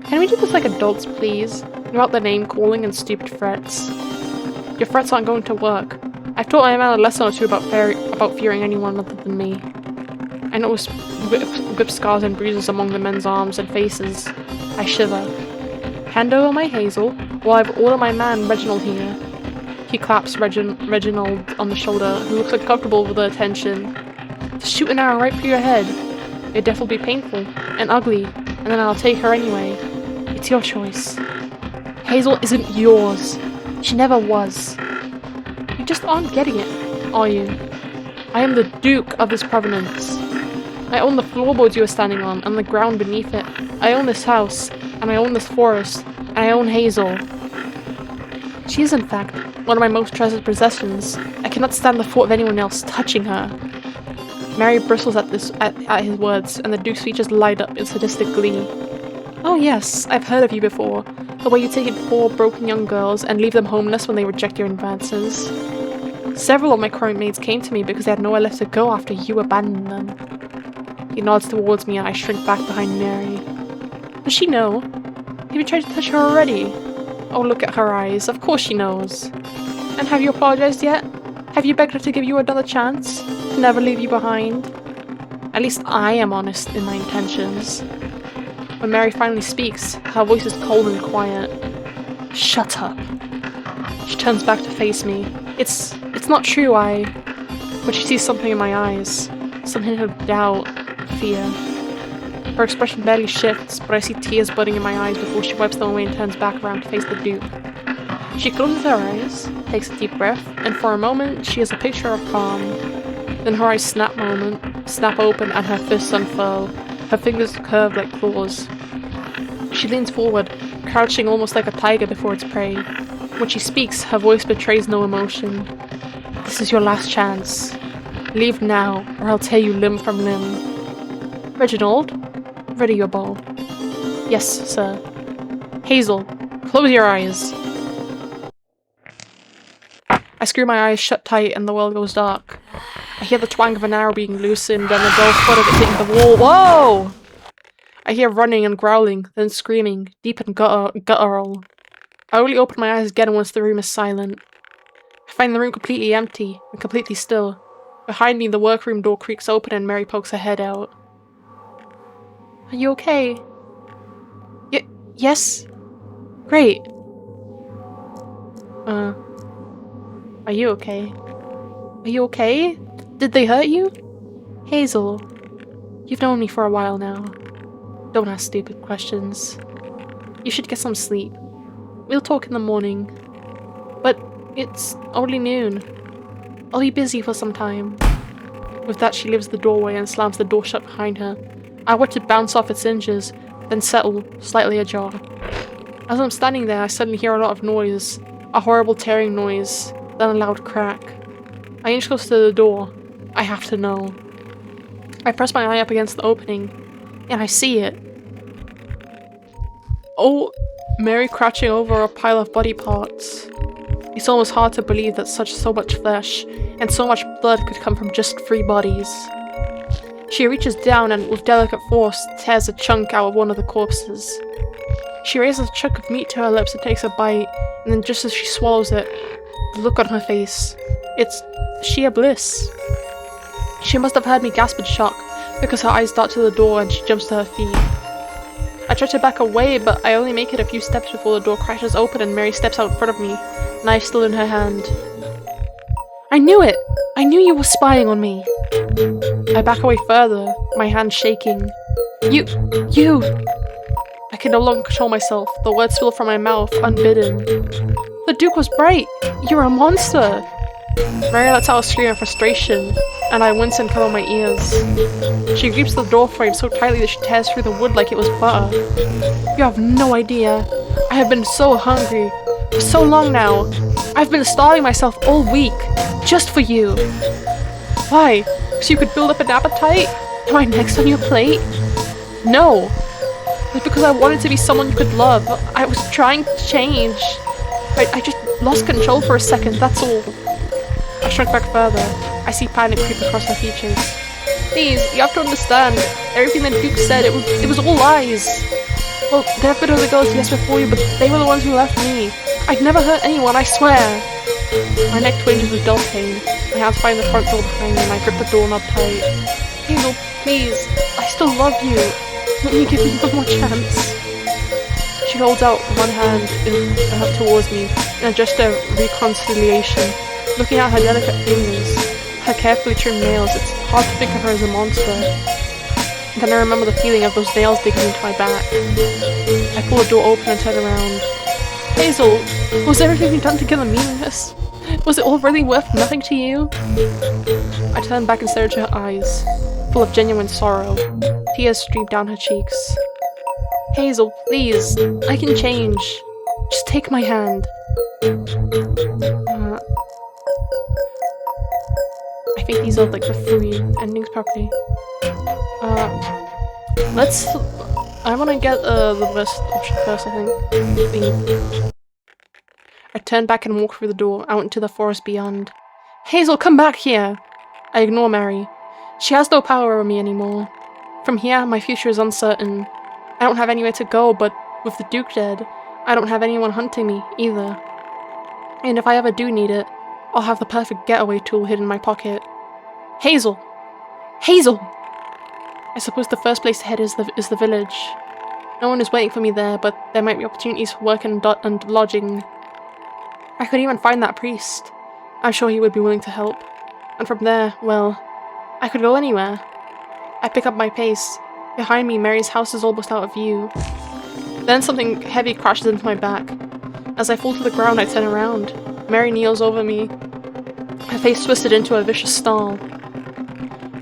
Can we do this like adults, please? Without the name-calling and stupid threats. Your threats aren't going to work. I've taught my man a lesson or two about fearing anyone other than me. I notice whip scars and bruises among the men's arms and faces. I shiver. Hand over my Hazel, while I've ordered my man Reginald here. He claps Reginald on the shoulder, who looks uncomfortable with the attention. To shoot an arrow right through your head. Your death will be painful and ugly, and then I'll take her anyway. It's your choice. Hazel isn't yours. She never was. You just aren't getting it, are you? I am the Duke of this provenance. I own the floorboards you are standing on, and the ground beneath it. I own this house, and I own this forest, and I own Hazel. She is, in fact, one of my most treasured possessions. I cannot stand the thought of anyone else touching her. Mary bristles at his words, and the Duke's features light up in sadistic glee. Oh yes, I've heard of you before. The way you take in poor, broken young girls and leave them homeless when they reject your advances. Several of my current maids came to me because they had nowhere left to go after you abandoned them. He nods towards me and I shrink back behind Mary. Does she know? Have you tried to touch her already? Oh, look at her eyes. Of course she knows. And have you apologized yet? Have you begged her to give you another chance? To never leave you behind? At least I am honest in my intentions. When Mary finally speaks, her voice is cold and quiet. Shut up. She turns back to face me. It's not true, But she sees something in my eyes. Some hint of doubt, fear. Her expression barely shifts, but I see tears budding in my eyes before she wipes them away and turns back around to face the Duke. She closes her eyes, takes a deep breath, and for a moment she is a picture of calm. Then her eyes snap open and her fists unfurl. Her fingers curve like claws. She leans forward, crouching almost like a tiger before its prey. When she speaks, her voice betrays no emotion. This is your last chance. Leave now, or I'll tear you limb from limb. Reginald, ready your bow. Yes, sir. Hazel, close your eyes. I screw my eyes shut tight and the world goes dark. I hear the twang of an arrow being loosened and the dull thud of it hitting the wall. Whoa! I hear running and growling, then screaming, deep and guttural. I only open my eyes again once the room is silent. I find the room completely empty and completely still. Behind me, the workroom door creaks open and Mary pokes her head out. Are you okay? Yes? Great. Are you okay? Are you okay? Did they hurt you? Hazel, you've known me for a while now. Don't ask stupid questions. You should get some sleep. We'll talk in the morning. But it's only noon. I'll be busy for some time. With that, she leaves the doorway and slams the door shut behind her. I watch it bounce off its hinges, then settle, slightly ajar. As I'm standing there, I suddenly hear a lot of noise. A horrible tearing noise, then a loud crack. I inch close to the door. I have to know. I press my eye up against the opening, and I see it. Oh, Mary crouching over a pile of body parts. It's almost hard to believe that so much flesh and so much blood could come from just 3 bodies. She reaches down and, with delicate force, tears a chunk out of one of the corpses. She raises a chunk of meat to her lips and takes a bite, and then just as she swallows it, the look on her face, it's sheer bliss. She must have heard me gasp in shock, because her eyes dart to the door and she jumps to her feet. I try to back away, but I only make it a few steps before the door crashes open and Mary steps out in front of me, knife still in her hand. I knew it! I knew you were spying on me! I back away further, my hand shaking. You! I can no longer control myself, the words spill from my mouth, unbidden. The Duke was right! You're a monster! Mary lets out a scream of frustration, and I wince and cover my ears. She grips the doorframe so tightly that she tears through the wood like it was butter. You have no idea. I have been so hungry. For so long now. I've been starving myself all week. Just for you. Why? So you could build up an appetite? Am I next on your plate? No. It's because I wanted to be someone you could love. I was trying to change. I just lost control for a second, that's all. I shrunk back further. I see panic creep across her features. Please, you have to understand. Everything that Duke said, it was all lies. Well, there have been other girls yes before you, but they were the ones who left me. I'd never hurt anyone, I swear. My neck twinges with dull pain. My hands find the front door behind me and I grip the doorknob tight. Hazel, please. I still love you. Let me give you one more chance. She holds out one hand towards me in a gesture of reconciliation. Looking at her delicate fingers, her carefully trimmed nails, it's hard to think of her as a monster. And then I remember the feeling of those nails digging into my back. I pull the door open and turn around. Hazel, was everything we've done together meaningless? Was it all really worth nothing to you? I turn back and stare into her eyes, full of genuine sorrow. Tears stream down her cheeks. Hazel, please, I can change. Just take my hand. I think these are like the 3 endings properly. I want to get the best option first, I think. Leave. I turn back and walk through the door, out into the forest beyond. Hazel, come back here! I ignore Mary. She has no power over me anymore. From here, my future is uncertain. I don't have anywhere to go, but with the Duke dead, I don't have anyone hunting me, either. And if I ever do need it, I'll have the perfect getaway tool hidden in my pocket. Hazel! Hazel! I suppose the first place to head is the village. No one is waiting for me there, but there might be opportunities for work and lodging. I could even find that priest. I'm sure he would be willing to help. And from there, well, I could go anywhere. I pick up my pace. Behind me, Mary's house is almost out of view. Then something heavy crashes into my back. As I fall to the ground, I turn around. Mary kneels over me, her face twisted into a vicious snarl.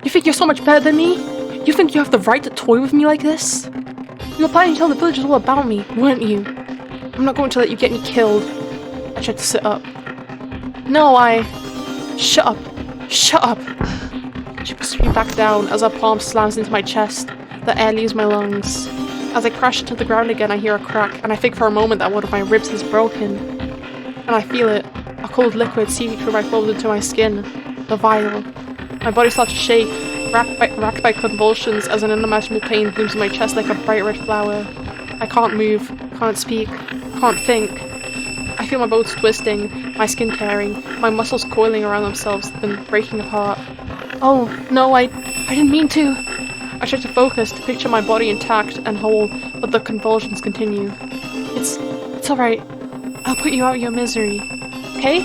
You think you're so much better than me? You think you have the right to toy with me like this? You were planning to tell the villagers all about me, weren't you? I'm not going to let you get me killed. I tried to sit up. No, Shut up. Shut up. She pushes me back down as her palm slams into my chest. The air leaves my lungs. As I crash into the ground again, I hear a crack, and I think for a moment that one of my ribs is broken. And I feel it. A cold liquid seeping through my clothes into my skin. The vial. My body starts to shake, racked by convulsions as an unimaginable pain blooms in my chest like a bright red flower. I can't move, can't speak, can't think. I feel my bones twisting, my skin tearing, my muscles coiling around themselves, then breaking apart. Oh, no, I didn't mean to. I try to focus, to picture my body intact and whole, but the convulsions continue. It's alright. I'll put you out of your misery. Okay?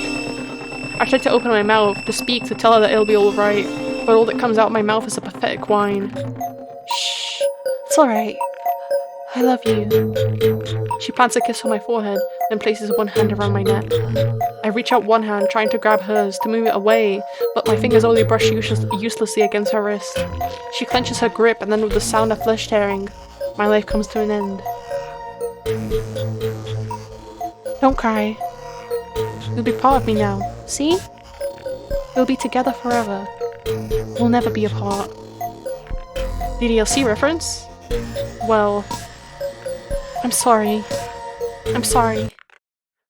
I try to open my mouth, to speak, to tell her that it'll be alright, but all that comes out of my mouth is a pathetic whine. Shh. It's alright. I love you. She plants a kiss on my forehead, then places one hand around my neck. I reach out one hand, trying to grab hers, to move it away, but my fingers only brush uselessly against her wrist. She clenches her grip, and then with the sound of flesh tearing, my life comes to an end. Don't cry. You'll be part of me now, see? We'll be together forever. We'll never be apart. DDLC reference? Well, I'm sorry. I'm sorry.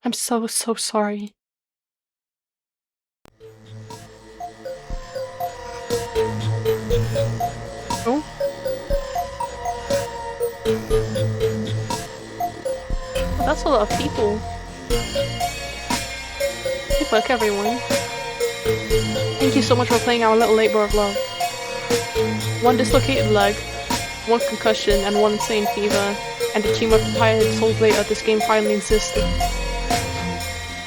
I'm so sorry. Oh? Well, that's a lot of people. Good luck, everyone. Thank you so much for playing our little labor of love. 1 dislocated leg, 1 concussion, and 1 insane fever, and a team of tired souls later, this game finally existed.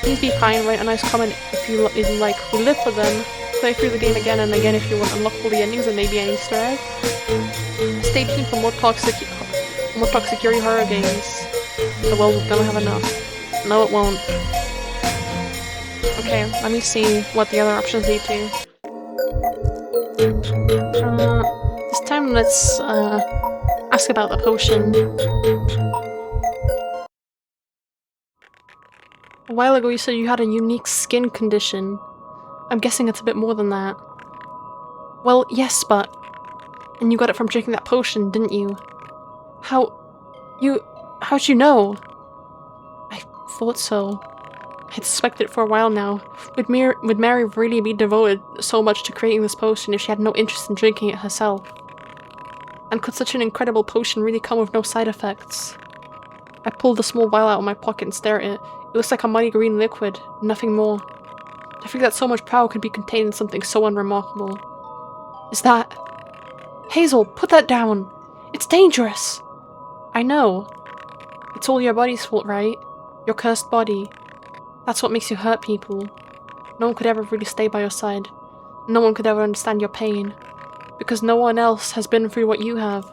Please be kind, write a nice comment if you like. We live for them. Play through the game again and again if you want, unlock all the endings and maybe an Easter egg. Stay tuned for more toxic security horror games. The world will never have enough. No, it won't. Okay, let me see what the other options lead to. This time let's ask about the potion. A while ago you said you had a unique skin condition. I'm guessing it's a bit more than that. Well, yes, but... And you got it from drinking that potion, didn't you? How'd you know? I thought so. I'd suspected it for a while now. Would Mary really be devoted so much to creating this potion if she had no interest in drinking it herself? And could such an incredible potion really come with no side effects? I pulled the small vial out of my pocket and stared at it. It looks like a muddy green liquid, nothing more. To think that so much power could be contained in something so unremarkable. Is that... Hazel, put that down! It's dangerous! I know. It's all your body's fault, right? Your cursed body. That's what makes you hurt people. No one could ever really stay by your side. No one could ever understand your pain. Because no one else has been through what you have.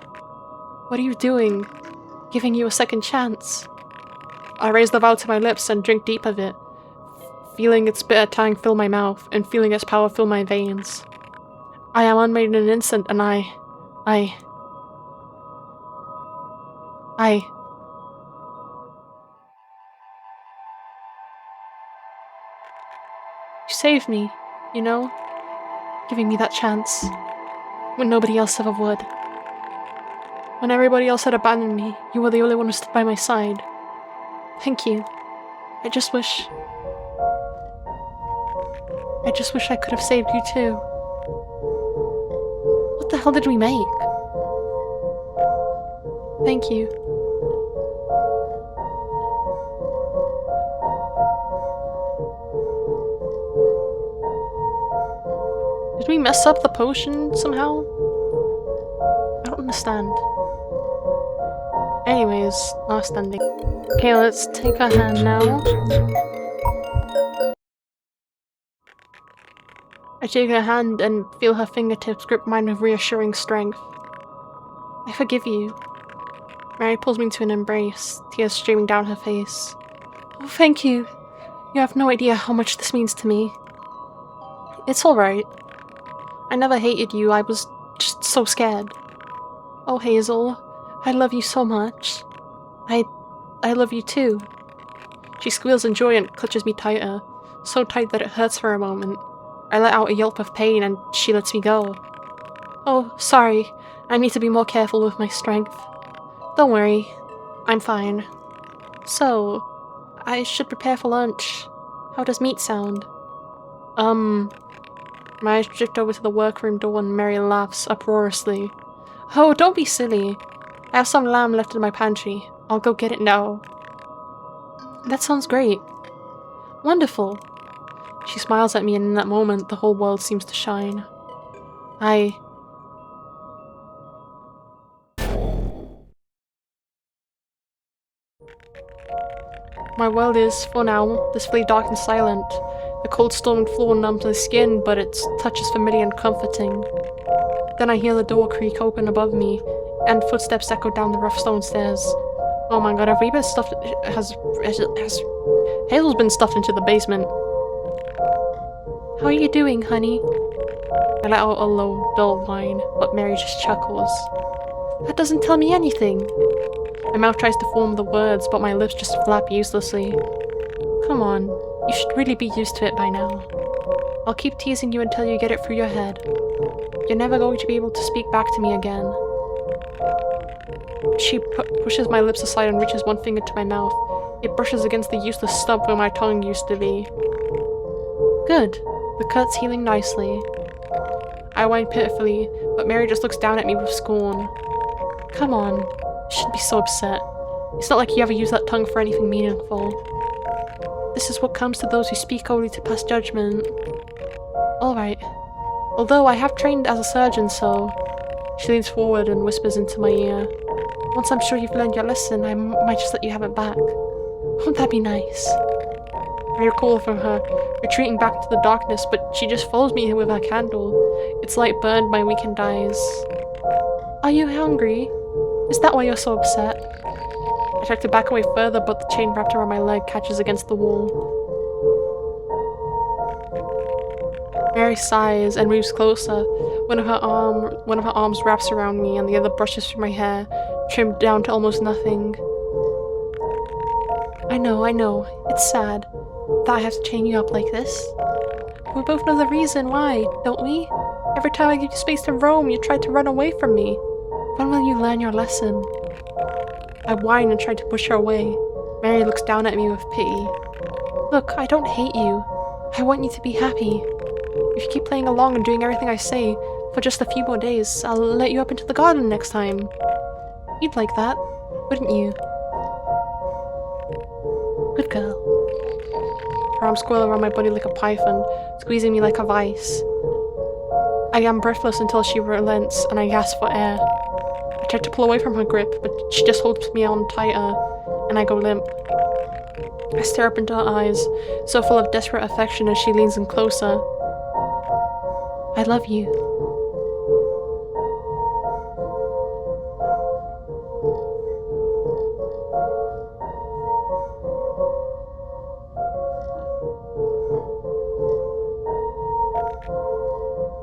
What are you doing? Giving you a second chance. I raise the vial to my lips and drink deep of it, feeling its bitter tang fill my mouth and feeling its power fill my veins. I am unmade in an instant, and You saved me, you know? Giving me that chance. When nobody else ever would. When everybody else had abandoned me, you were the only one who stood by my side. Thank you. I just wish I could have saved you too. What the hell did we make? Thank you. Did we mess up the potion somehow? I don't understand. Anyways, last ending. Okay, let's take her hand now. I take her hand and feel her fingertips grip mine with reassuring strength. I forgive you. Mary pulls me into an embrace, tears streaming down her face. Oh, thank you. You have no idea how much this means to me. It's alright. I never hated you, I was just so scared. Oh, Hazel, I love you so much. I love you too. She squeals in joy and clutches me tighter, so tight that it hurts for a moment. I let out a yelp of pain and she lets me go. Oh, sorry. I need to be more careful with my strength. Don't worry. I'm fine. So, I should prepare for lunch. How does meat sound? My eyes drift over to the workroom door and Mary laughs uproariously. Oh, don't be silly. I have some lamb left in my pantry. I'll go get it now. That sounds great. Wonderful. She smiles at me and in that moment the whole world seems to shine. My world is, for now, blissfully dark and silent. The cold stone floor numbs my skin, but its touch is familiar and comforting. Then I hear the door creak open above me, and footsteps echo down the rough stone stairs. Oh my god, have we been stuffed? Hazel's been stuffed into the basement. How are you doing, honey? I let out a low, dull whine, but Mary just chuckles. That doesn't tell me anything. My mouth tries to form the words, but my lips just flap uselessly. Come on, you should really be used to it by now. I'll keep teasing you until you get it through your head. You're never going to be able to speak back to me again. She pushes my lips aside and reaches one finger to my mouth. It brushes against the useless stump where my tongue used to be. Good. The cut's healing nicely. I whine pitifully, but Mary just looks down at me with scorn. Come on. You shouldn't be so upset. It's not like you ever use that tongue for anything meaningful. This is what comes to those who speak only to pass judgment. Alright. Although I have trained as a surgeon, so... She leans forward and whispers into my ear. Once I'm sure you've learned your lesson, I might just let you have it back. Won't that be nice? I recoil from her, retreating back into the darkness, but she just follows me with her candle. Its light burned my weakened eyes. Are you hungry? Is that why you're so upset? I tried to back away further, but the chain wrapped around my leg catches against the wall. Mary sighs and moves closer. One of her arms wraps around me and the other brushes through my hair, trimmed down to almost nothing. I know, it's sad that I have to chain you up like this. We both know the reason why, don't we? Every time I give you space to roam, you try to run away from me. When will you learn your lesson? I whine and try to push her away. Mary looks down at me with pity. Look, I don't hate you. I want you to be happy. If you keep playing along and doing everything I say for just a few more days, I'll let you up into the garden next time. You'd like that, wouldn't you? Good girl. Her arms coil around my body like a python, squeezing me like a vice. I am breathless until she relents and I gasp for air. I try to pull away from her grip, but she just holds me on tighter, and I go limp. I stare up into her eyes, so full of desperate affection as she leans in closer. I love you.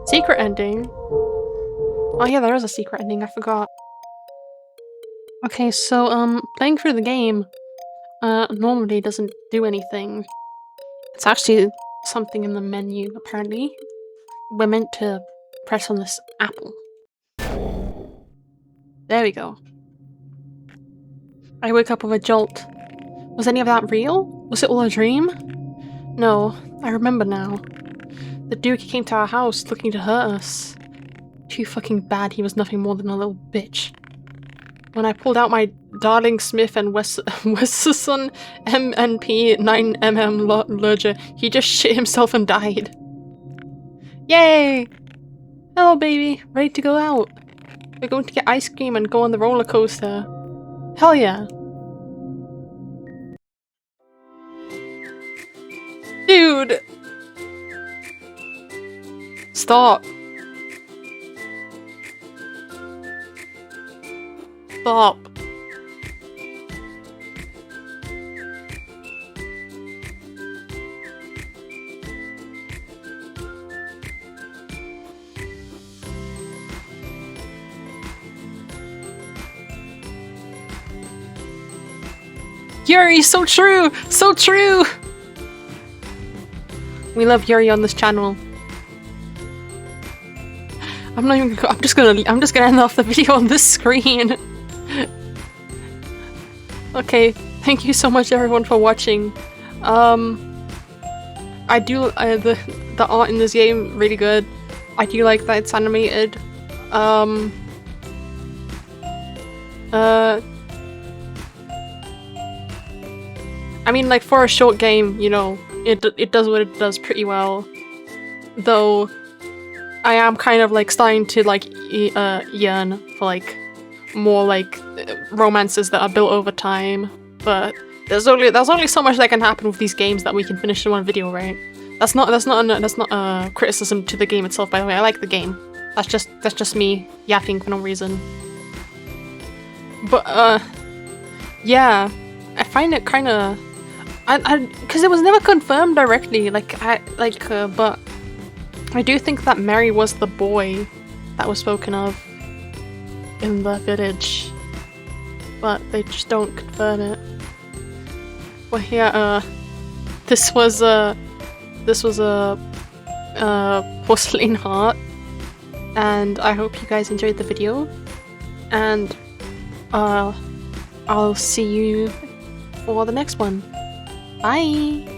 Secret ending? Oh yeah, there is a secret ending, I forgot. Okay, so, playing through the game, normally doesn't do anything. It's actually something in the menu, apparently. We're meant to press on this apple. There we go. I wake up with a jolt. Was any of that real? Was it all a dream? No, I remember now. The dude came to our house looking to hurt us. Too fucking bad he was nothing more than a little bitch. When I pulled out my Darling Smith and Wesson MNP 9mm Lurger, he just shit himself and died. Yay! Hello baby, ready to go out. We're going to get ice cream and go on the roller coaster. Hell yeah. Dude! Stop. Stop. Yuri, so true! So true! We love Yuri on this channel. I'm just gonna end off the video on this screen. Okay, thank you so much everyone for watching. I do the art in this game really good. I do like that it's animated. I mean, like, for a short game, you know, it does what it does pretty well. Though, I am kind of, like, starting to, like, yearn for, like, more, like, romances that are built over time. But there's only so much that can happen with these games that we can finish in one video, right? That's not a criticism to the game itself, by the way. I like the game. That's just me yapping for no reason. But, yeah. I find it kinda... because it was never confirmed directly, but I do think that Mary was the boy that was spoken of in the village, but they just don't confirm it. Well, yeah, this was a Porcelain Heart, and I hope you guys enjoyed the video, and I'll see you for the next one. Bye!